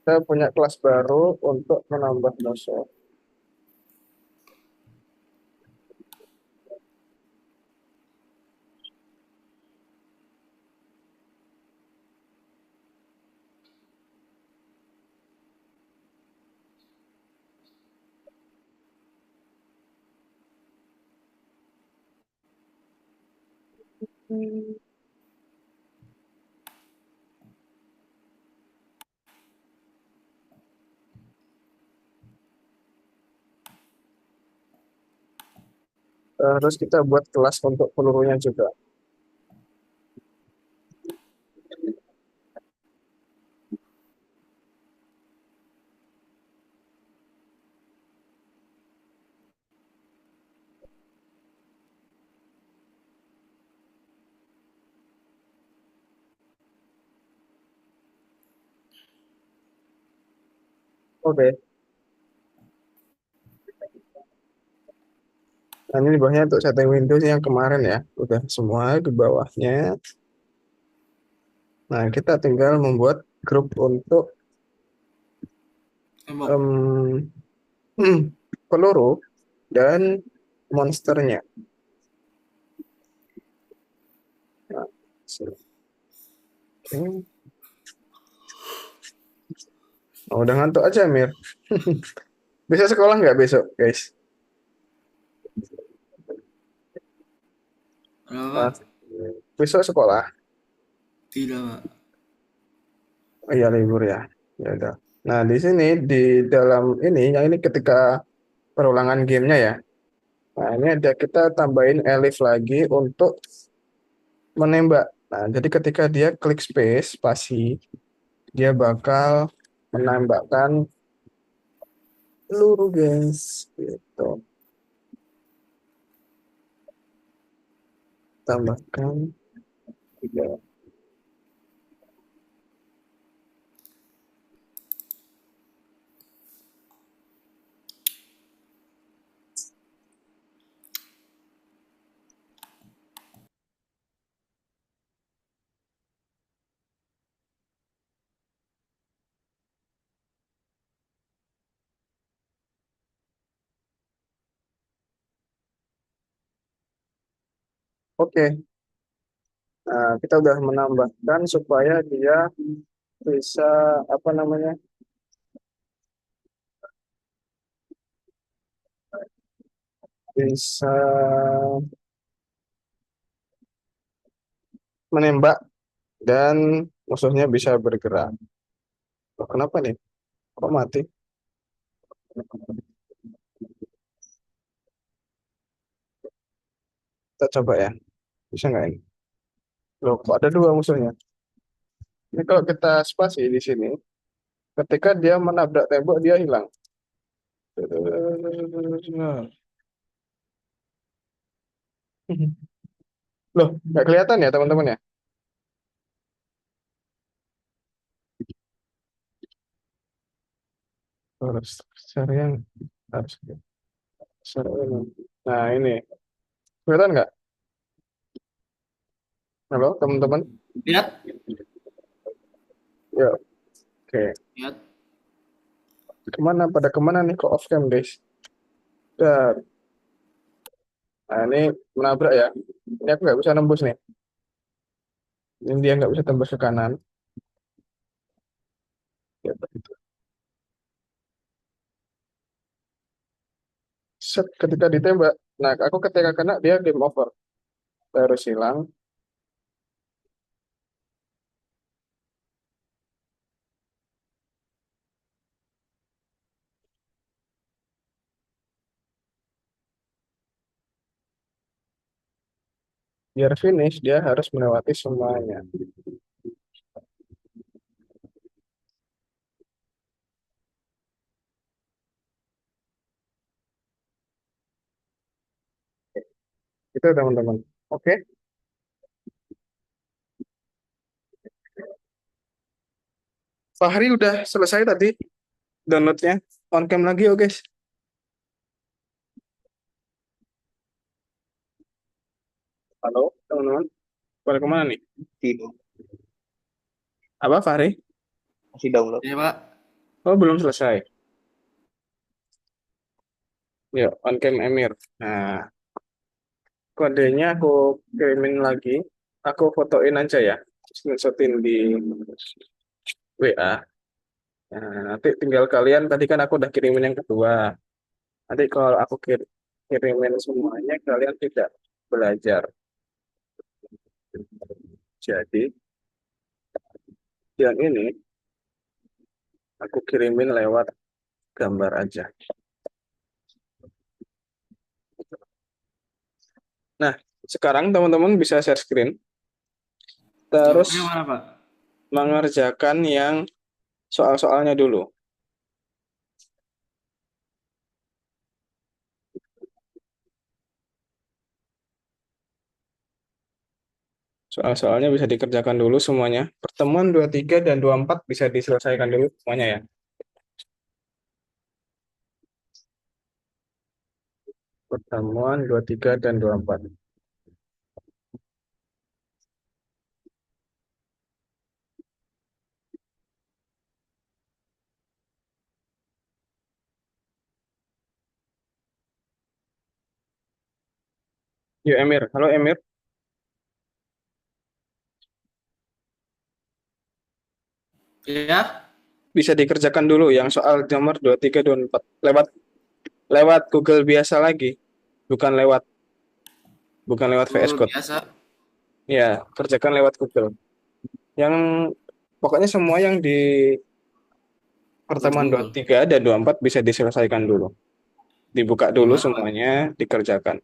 kita punya kelas baru untuk menambah musuh. Terus kita buat kelas untuk pelurunya juga. Oke. Nah, ini di bawahnya untuk setting Windows yang kemarin ya. Udah semua di bawahnya. Nah, kita tinggal membuat grup untuk Tembok. em, peluru dan monsternya. Nah, oke. Oh, udah ngantuk aja, Mir. Bisa sekolah nggak besok, guys? Kenapa, Nah, Pak? besok sekolah. Tidak, Pak. Oh, iya libur ya. Ya udah. Nah, di sini di dalam ini, yang ini ketika perulangan gamenya ya. Nah, ini ada kita tambahin elif lagi untuk menembak. Nah, jadi ketika dia klik space, spasi, dia bakal menembakkan peluru, guys. Gitu. Tambahkan tiga. Oke, nah, kita udah menambahkan supaya dia bisa apa namanya bisa menembak dan musuhnya bisa bergerak. Oh, kenapa nih? Kok mati? Kita coba ya. Bisa nggak ini? Loh, kok ada dua musuhnya? Ini kalau kita spasi di sini, ketika dia menabrak tembok, dia hilang. Loh, nggak kelihatan ya teman-teman ya? Harus share yang harus share ini. Nah ini, kelihatan nggak? Halo teman-teman? Lihat, Ya, oke. lihat. Kemana? Pada kemana nih kok off cam guys? Dan, nah ini menabrak ya. Ini aku nggak bisa nembus nih. Ini dia nggak bisa tembus ke kanan. Ya, begitu. Set, ketika ditembak. Nah, aku ketika kena dia game over. Terus hilang. Biar finish, dia harus melewati semuanya. Itu teman-teman. Oke, Fahri udah selesai tadi downloadnya. On cam lagi ya guys. Halo teman-teman. Pada kemana nih? Masih, Apa Fahri? masih download. Ya, Pak. Oh belum selesai. Yuk, on cam Emir. Nah, kodenya aku kirimin lagi. Aku fotoin aja ya. Screenshotin di WA. Nah, nanti tinggal kalian, tadi kan aku udah kirimin yang kedua. Nanti kalau aku kirimin semuanya, kalian tidak belajar. Jadi, yang ini aku kirimin lewat gambar aja. Nah, sekarang teman-teman bisa share screen, Jawabannya terus mana, Pak? mengerjakan yang soal-soalnya dulu. Soal-soalnya bisa dikerjakan dulu semuanya. Pertemuan 23 dan 24 bisa diselesaikan dulu semuanya ya. Pertemuan 23 dan 24. Yuk Emir, halo Emir. Ya, Bisa dikerjakan dulu yang soal nomor 23 24 lewat lewat Google biasa lagi, bukan lewat VS Google Code. biasa. Ya, kerjakan lewat Google. Yang pokoknya semua yang di Lewat pertemuan Google. 23 dan 24 bisa diselesaikan dulu. Dibuka dulu Gimana, Pak? semuanya, dikerjakan.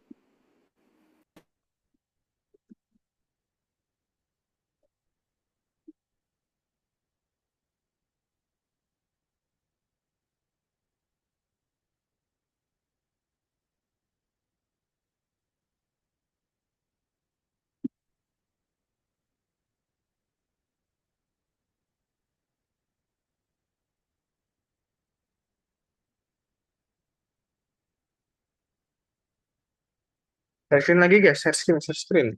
Share screen lagi guys, share screen, share screen.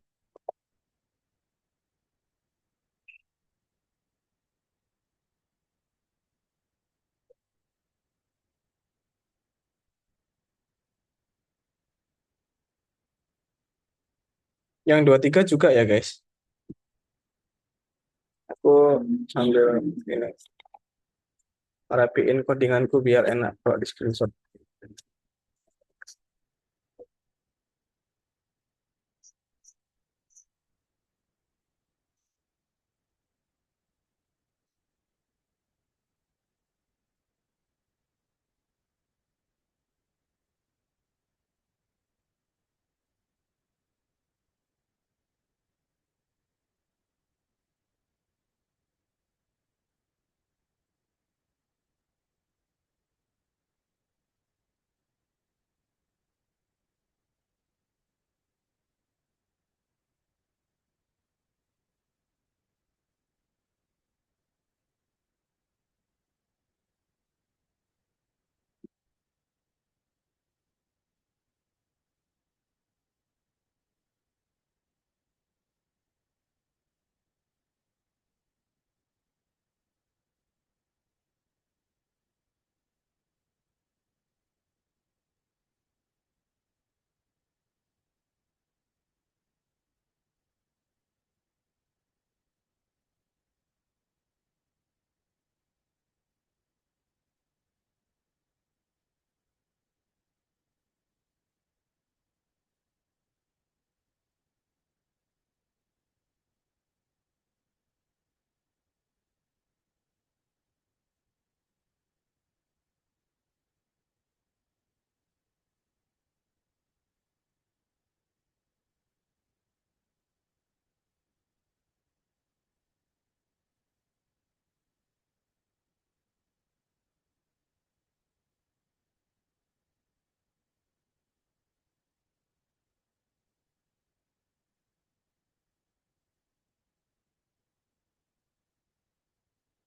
Yang 23 juga ya guys. Aku sambil ini rapiin codinganku biar enak kalau di screenshot.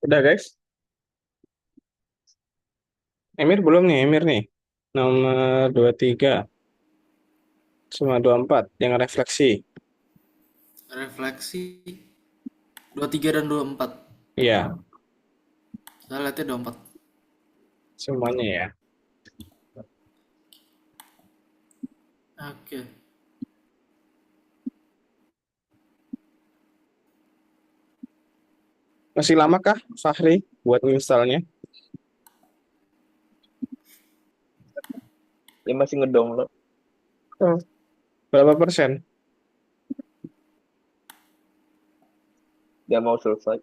Udah guys? Emir belum nih, Emir nih. Nomor 23 sama 24 yang refleksi. Refleksi 23 dan 24. Iya, Saya lihatnya 24. semuanya ya. Oke. Masih lama kah Fahri buat installnya? Dia masih ngedownload. Oh, berapa persen? Dia mau selesai.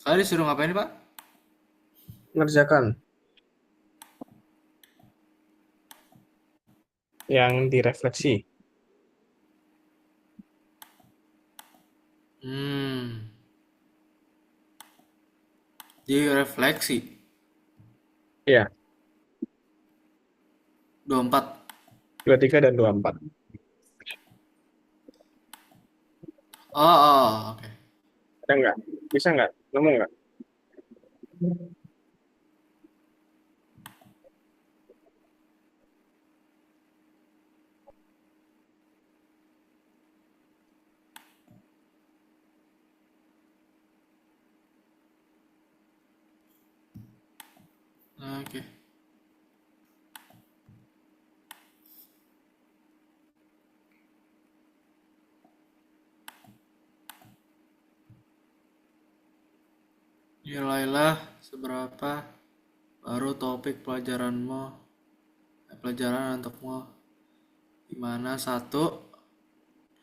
Saya disuruh ngapain Pak? Ngerjakan yang direfleksi. Hmm. Di refleksi Iya, 24. 23 dan 24. Oh, oh, oke. Ada nggak? Bisa nggak? Nemu nggak? Oke. Nilailah seberapa baru topik pelajaranmu, pelajaran untukmu, di mana satu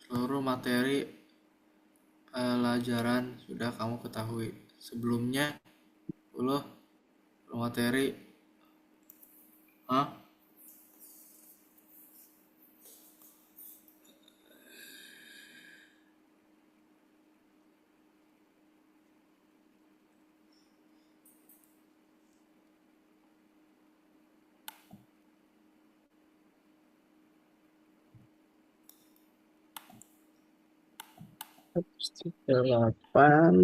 seluruh materi pelajaran sudah kamu ketahui sebelumnya. 10 materi. Hah? Delapan.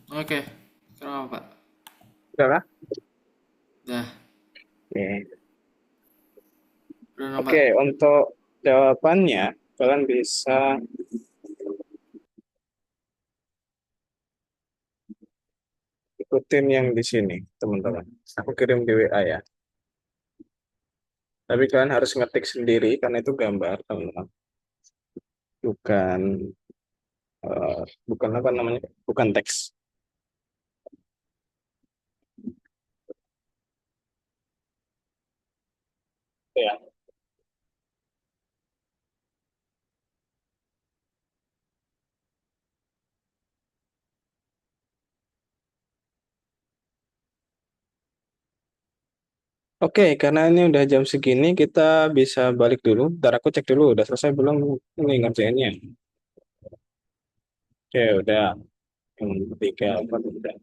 Oke, sekarang apa Pak? Udah lah. Dah, Oke. udah Oke, nampak. untuk jawabannya kalian bisa ikutin yang di sini, teman-teman. Aku kirim di WA ya. Tapi kalian harus ngetik sendiri karena itu gambar, teman-teman. Bukan bukan apa namanya? Bukan teks. Ya. Oke, karena ini udah jam segini, kita bisa balik dulu. Ntar aku cek dulu, udah selesai belum ini ngerjainnya. Oke, udah. Yang ketiga, apa udah.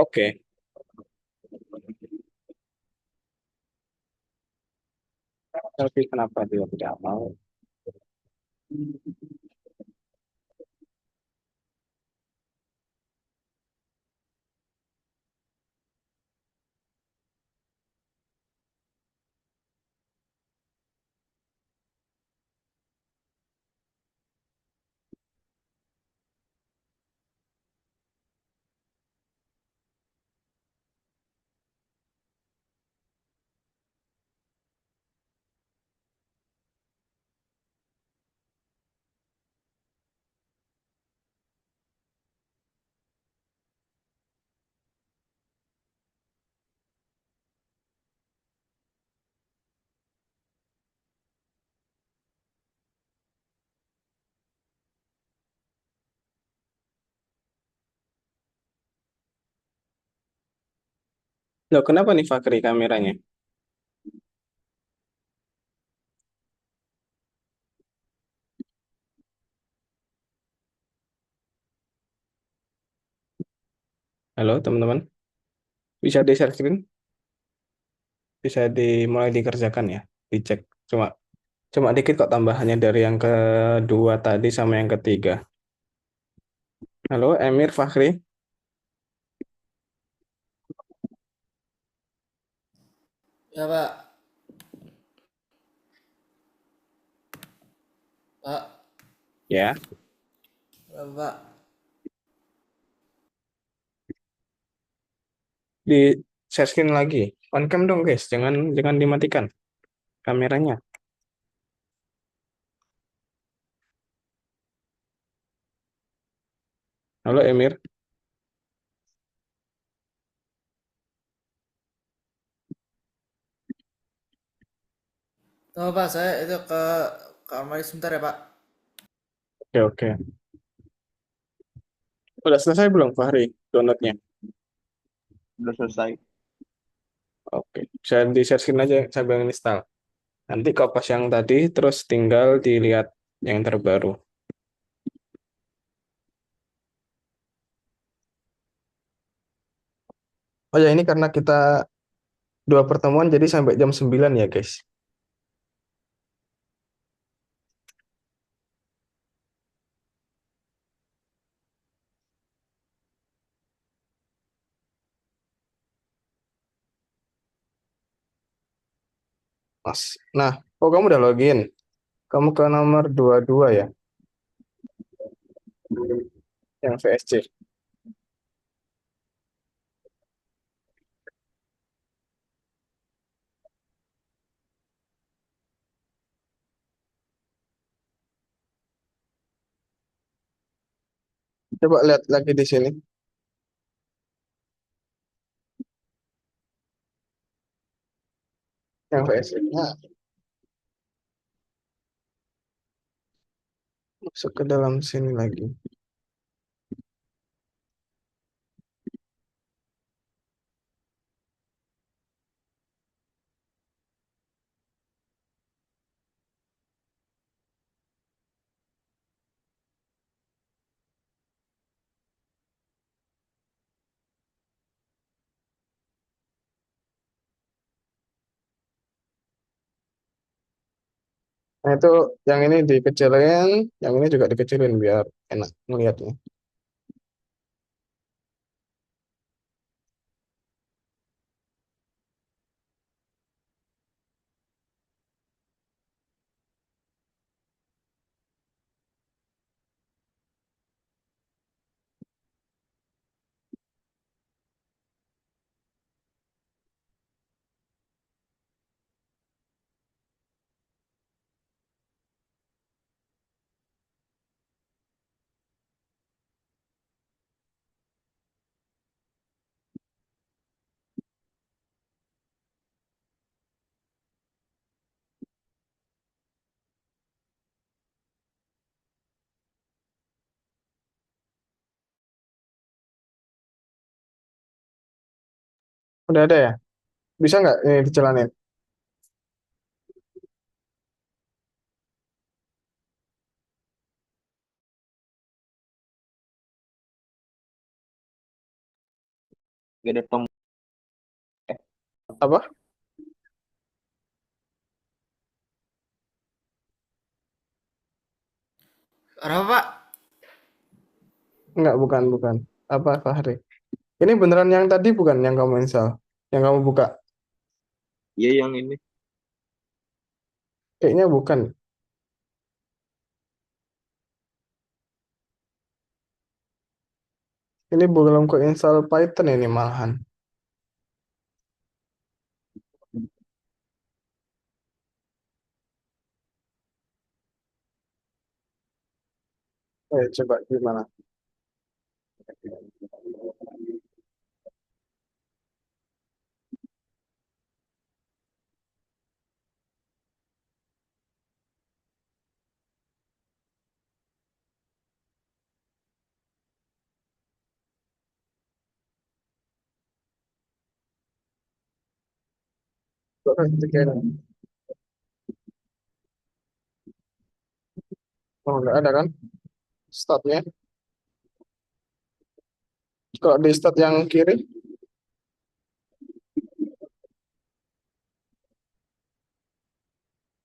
Oke, tapi kenapa dia tidak mau? Loh, kenapa nih Fakri kameranya? Halo, teman-teman. Bisa di-share screen? Bisa dimulai dikerjakan ya? Dicek. Cuma cuma dikit kok tambahannya dari yang kedua tadi sama yang ketiga. Halo, Emir Fakri. Ya Pak, Pak, Ya, berapa Pak? di share screen lagi. On cam dong, guys. Jangan jangan dimatikan kameranya. Halo, Emir. Tunggu Pak, saya itu ke kamar sebentar ya Pak. Oke, oke. Udah selesai belum, Fahri? Downloadnya. Udah selesai. Oke. Bisa di share screen aja sambil install. Nanti kopas yang tadi, terus tinggal dilihat yang terbaru. Oh ya, ini karena kita dua pertemuan, jadi sampai jam 9 ya, guys. Mas. Nah, oh kamu udah login. Kamu ke nomor 22 ya, yang VSC. Coba lihat lagi di sini yang VSI-nya masuk ke dalam sini lagi. Nah itu yang ini dikecilin, yang ini juga dikecilin biar enak melihatnya. Udah ada ya? Bisa nggak ini dicelanin? Gak ada tombol. Apa? Suara apa, Pak? Enggak, bukan. Apa, Fahri? Ini beneran yang tadi bukan yang kamu install? Yang kamu buka? Iya yang ini. Kayaknya bukan. Ini belum ke install Python ini malahan. Coba gimana? Coba kayaknya. Oh, nggak ada kan? Startnya. Kalau di start yang kiri,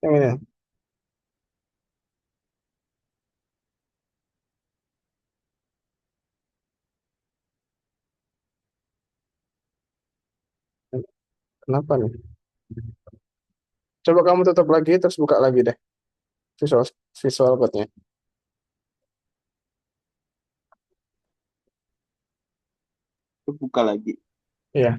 yang ini. Kenapa nih? Coba kamu tutup lagi, terus buka lagi deh visual visual code-nya. Terus buka lagi. Iya.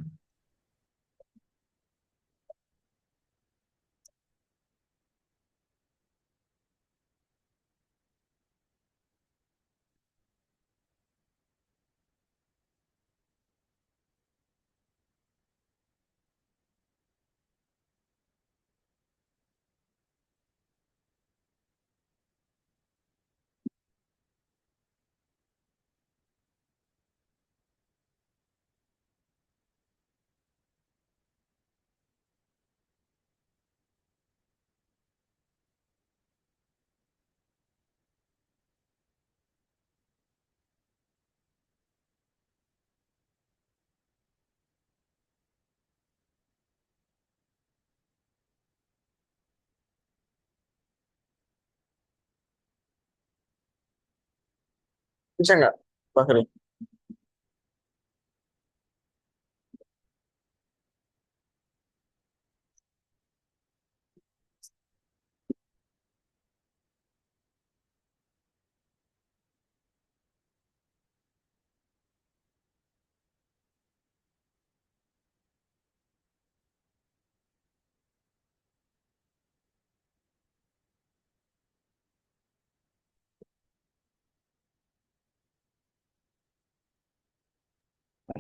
Bisa nggak, Fahri?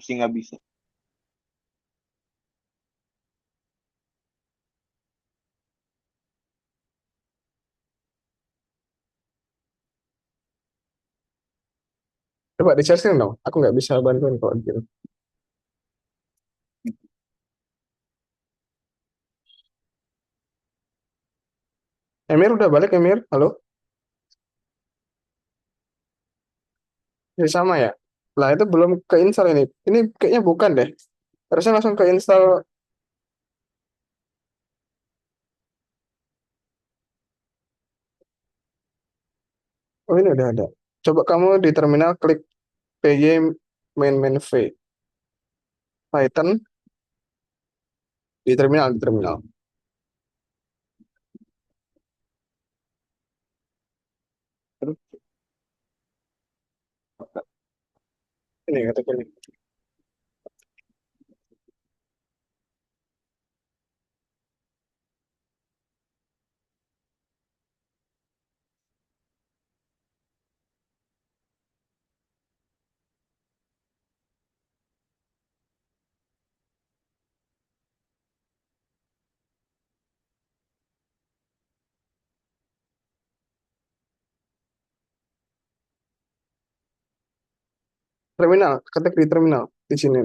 Pasti nggak bisa. Coba di sharing dong. Aku nggak bisa bantuin kalau gitu. Emir udah balik Emir? Halo? Ya sama ya. Lah itu belum keinstall ini. Ini kayaknya bukan deh. Harusnya langsung keinstall. Oh ini udah ada. Coba kamu di terminal klik py main v Python di terminal. Terus Ini kata ini. Terminal, ketik di terminal di sini.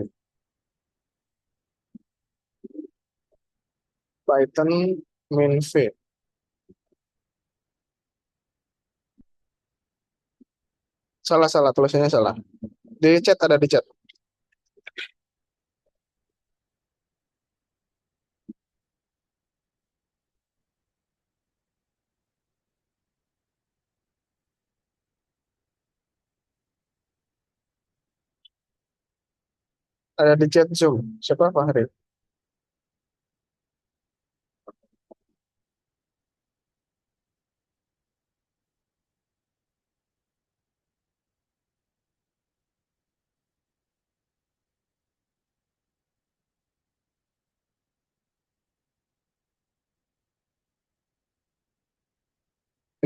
Python main v. Salah salah tulisannya salah. Di chat ada di chat. Ada di chat Zoom. Siapa Fahri?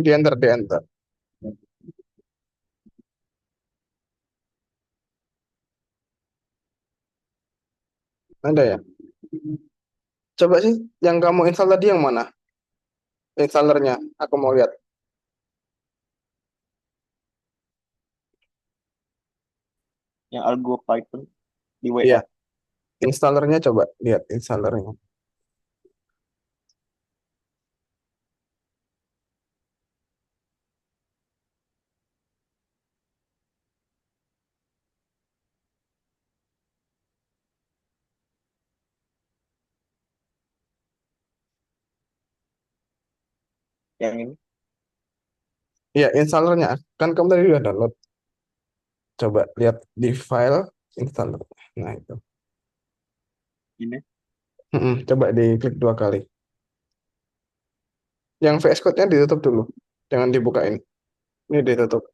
Di enter di enter. Ada ya. Coba sih yang kamu install tadi yang mana? Installernya. Aku mau lihat. yang Algo Python di Iya, WA. installernya coba lihat installernya. Yang ini. Iya, installernya. Kan kamu tadi udah download. Coba lihat di file installer. Nah, itu. Ini. Coba diklik 2 kali. Yang VS Code-nya ditutup dulu. Jangan dibukain. Ini ditutup.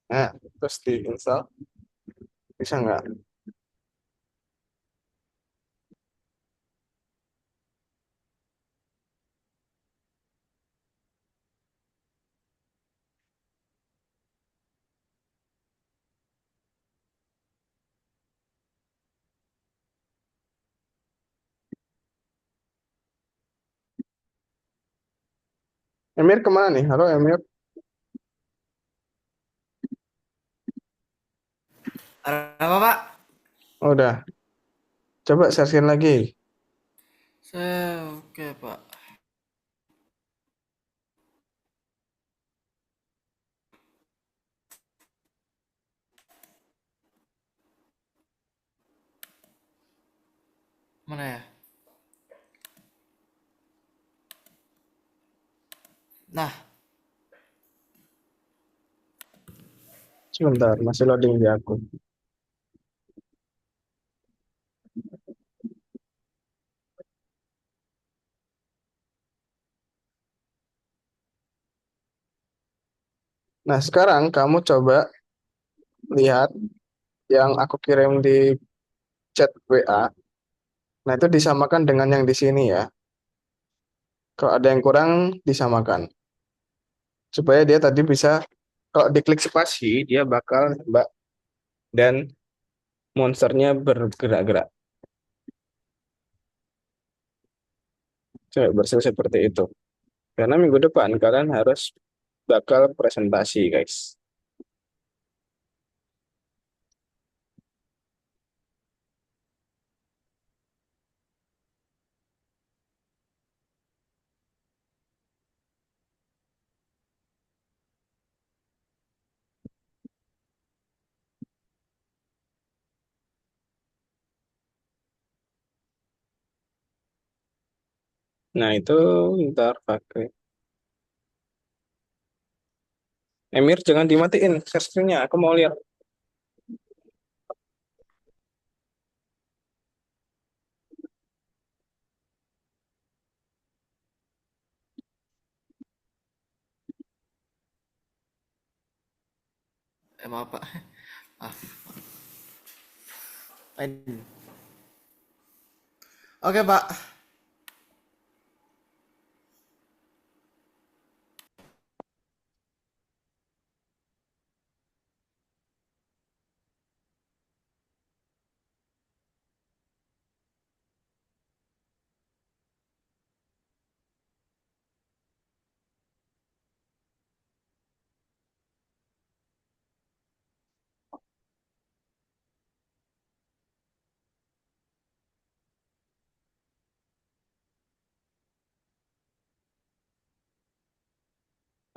Nah, terus diinstal. Bisa nggak? Emir kemana nih? Halo Emir. Ada apa, Pak? Oh, udah. Coba searching lagi. Oke, Pak. Mana ya? Nah, Sebentar, masih loading di aku. Nah, sekarang kamu coba lihat yang aku kirim di chat WA. Nah, itu disamakan dengan yang di sini ya. Kalau ada yang kurang, disamakan. Supaya dia tadi bisa Kalau diklik spasi, dia bakal nembak dan monsternya bergerak-gerak. Coba bersih seperti itu. Karena minggu depan kalian harus bakal presentasi, guys. Nah, itu ntar pakai. Emir, jangan dimatiin share screen-nya. Aku mau lihat. Maaf Pak. Ah, lain. Oke Pak.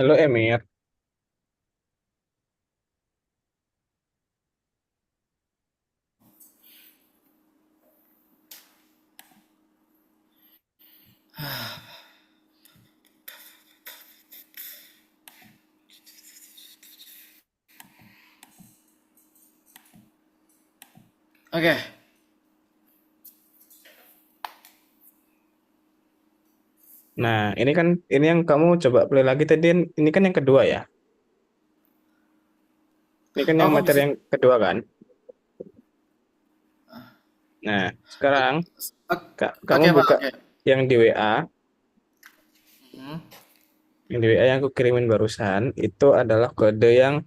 Halo, Emir. Oke. Nah, ini yang kamu coba play lagi tadi. Ini kan yang kedua ya. Ini kan Oh yang kok materi bisa? yang kedua kan. Nah, sekarang kamu Oke Pak, buka oke. yang di WA. Hmm. Yang di WA yang aku kirimin barusan itu adalah kode yang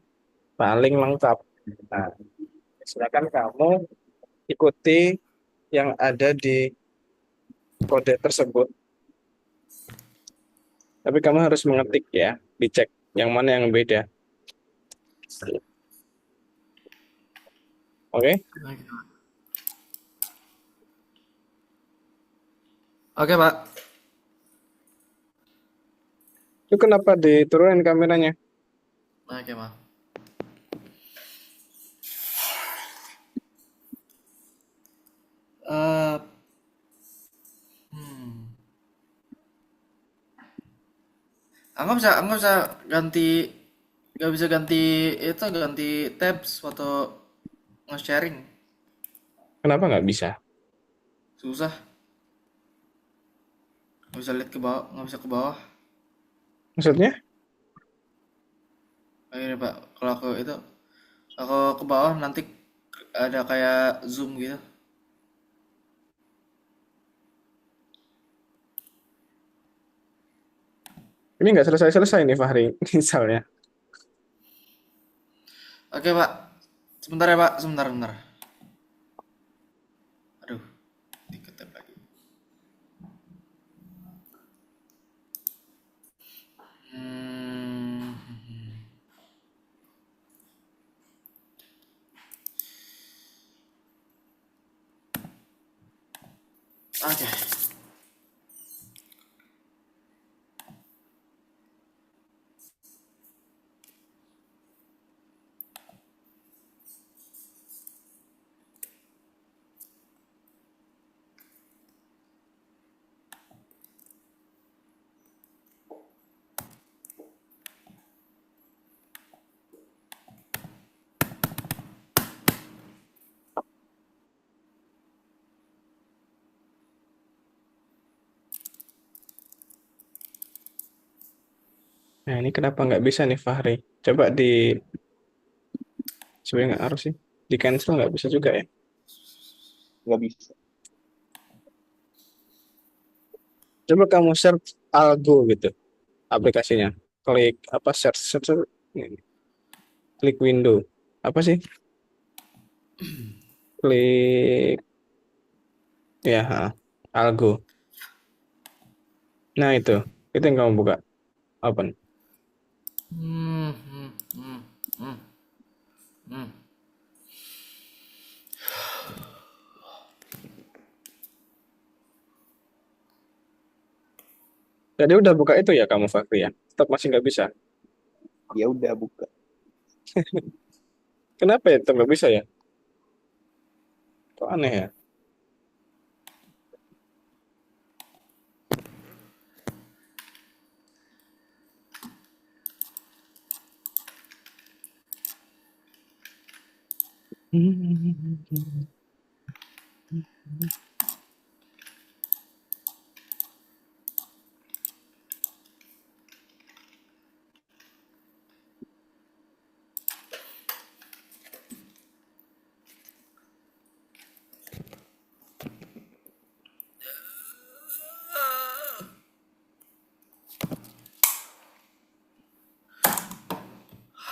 paling lengkap. Nah, silakan kamu ikuti yang ada di kode tersebut. Tapi kamu harus mengetik ya, dicek yang mana yang beda. Oke? Oke Pak. Itu kenapa diturunin kameranya? Oke Pak. Eh, hmm. Aku bisa ganti, nggak bisa ganti itu, ganti tabs foto nge-sharing. Kenapa nggak bisa? Susah. Nggak bisa lihat ke bawah, nggak bisa ke bawah. Maksudnya? Kayak ini Pak, kalau aku ke bawah nanti ada kayak zoom gitu. Ini nggak selesai-selesai nih Fahri, misalnya. Oke Pak, sebentar ya Pak, sebentar, sebentar. Aduh, diketep lagi. Hmm, oke. Nah, ini kenapa nggak bisa nih Fahri? Coba sebenarnya nggak harus sih. Di cancel nggak bisa juga ya. Nggak bisa. Coba kamu search Algo gitu, aplikasinya. Klik apa search, search. Ini. Klik window. Apa sih? Klik ya, algo. Nah, itu yang kamu buka. Open. Hmm, hmm, hmm, hmm, hmm. Jadi udah buka itu ya kamu Fakri ya? Tetap masih nggak bisa. Ya udah buka. Kenapa ya tetap nggak bisa ya? Kok aneh ya?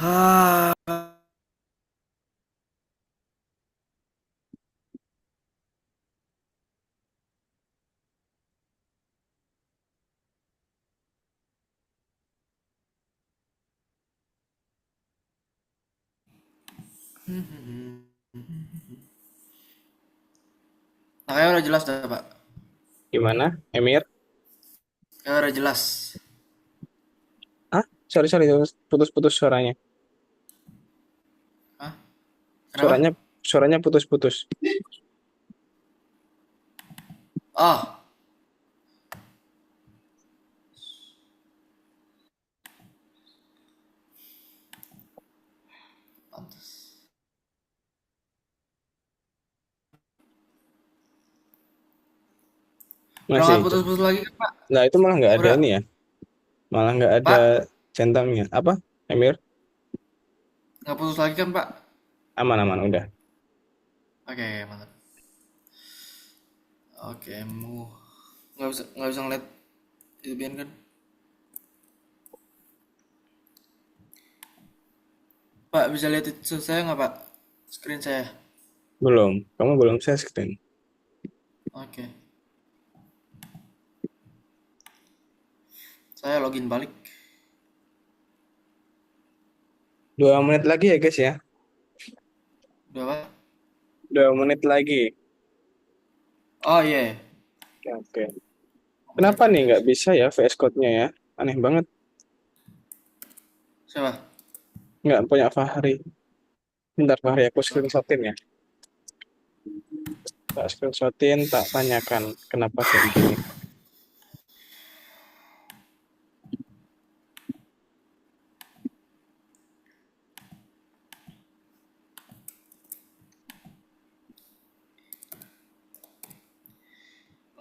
Ha. Nah, kayak udah jelas dah, Pak. Gimana, Emir? Kayak udah jelas. Ah, sorry sorry, putus-putus suaranya. Hah? Kenapa? Suaranya suaranya putus-putus. Oh, pantas. Udah Masih nggak itu. putus-putus lagi kan, Pak? Nah, itu malah nggak ada Udah, ini ya. Malah nggak ada Pak. centangnya. Apa, Emir? Nggak putus lagi kan, Pak? Aman-aman, udah. Oke, mantap. Oke, mau nggak bisa ngeliat itu Bian kan? Pak, bisa lihat itu saya nggak, Pak? Screen saya. Belum. Kamu belum share screen. Oke. Saya login balik. 2 menit lagi ya, guys ya. Udah, Pak? 2 menit lagi. Oh iya. Oke, oke. Oke, Kenapa oke, nih oke. nggak bisa ya VS Code-nya ya? Aneh banget. Siapa? Nggak punya Fahri. Bentar, Fahri, aku Lah, screenshotin ya. Tak screenshotin, tak tanyakan kenapa kayak gini.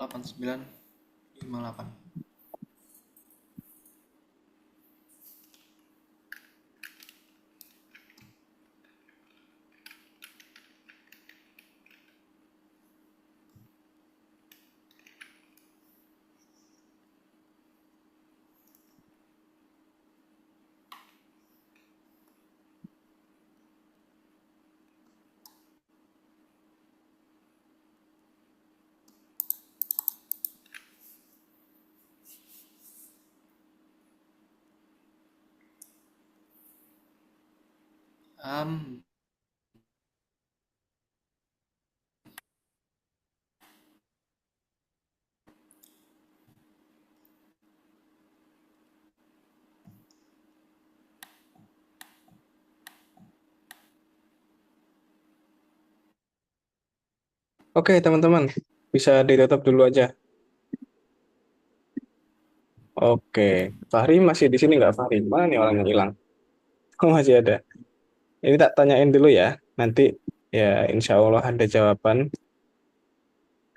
8958. Um, Oke, teman-teman. Bisa ditutup dulu aja. Oke. Fahri masih di sini nggak, Fahri? Mana nih orang yang hilang? Oh, masih ada. Ini tak tanyain dulu ya. Nanti ya insya Allah ada jawaban.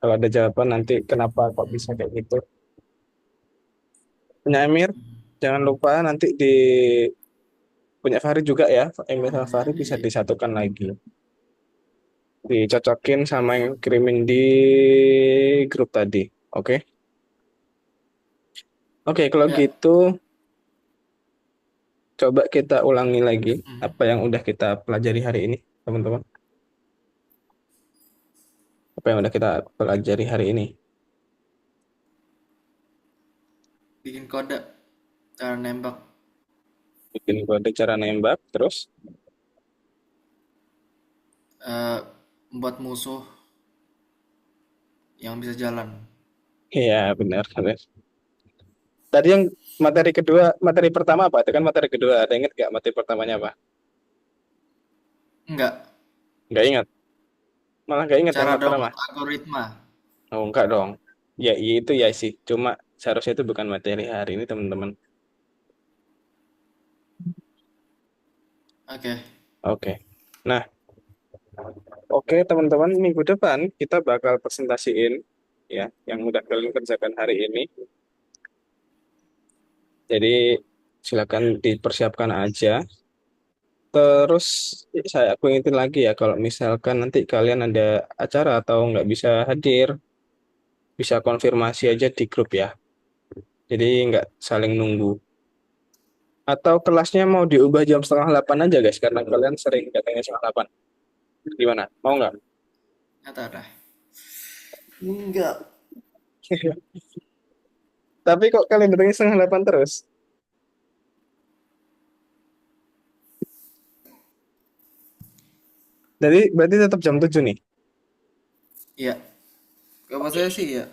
Kalau ada jawaban nanti kenapa kok bisa kayak gitu. Punya Emir, jangan lupa nanti di punya Fahri juga ya. Emir sama Fahri bisa disatukan lagi. Dicocokin sama yang kirimin di grup tadi. Oke? Oke, kalau ya. gitu coba kita ulangi lagi Hmm. apa yang udah kita pelajari hari ini, teman-teman. Apa yang udah kita pelajari hari ini. Bikin kode, cara nembak, Bikin kode cara nembak, terus eh, membuat musuh yang bisa jalan. iya benar. Benar. Tadi yang materi kedua, materi pertama apa? Itu kan materi kedua. Ada ingat gak materi pertamanya apa? Enggak, Nggak ingat. Malah nggak ingat yang cara pertama. download algoritma. Oh, enggak dong. Ya, iya itu ya sih. Cuma seharusnya itu bukan materi hari ini, teman-teman. Oke. Oke. Nah, oke teman-teman, minggu depan kita bakal presentasiin ya yang udah kalian kerjakan hari ini. Jadi silakan dipersiapkan aja. Terus aku ingetin lagi ya kalau misalkan nanti kalian ada acara atau nggak bisa hadir, bisa konfirmasi aja di grup ya. Jadi nggak saling nunggu. Atau kelasnya mau diubah jam setengah 8 aja guys, karena kalian sering datangnya setengah 8. Gimana? Mau nggak? Nyata dah. Enggak. Tapi kok kalian datangnya setengah 8 terus? Jadi berarti tetap jam 7 nih. Iya. Kalau saya sih ya.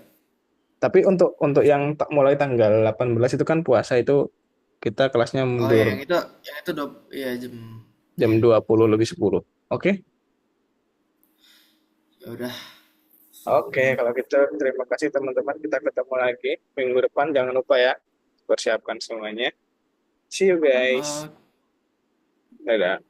Tapi untuk yang mulai tanggal 18 itu kan puasa itu kita kelasnya Oh ya, mundur yang itu ya jam. jam Ya, 20 lebih 10. Oke? ya udah. Oke, kalau gitu terima kasih teman-teman. Kita ketemu lagi minggu depan. Jangan lupa ya, persiapkan semuanya. See you guys. Oh, Dadah.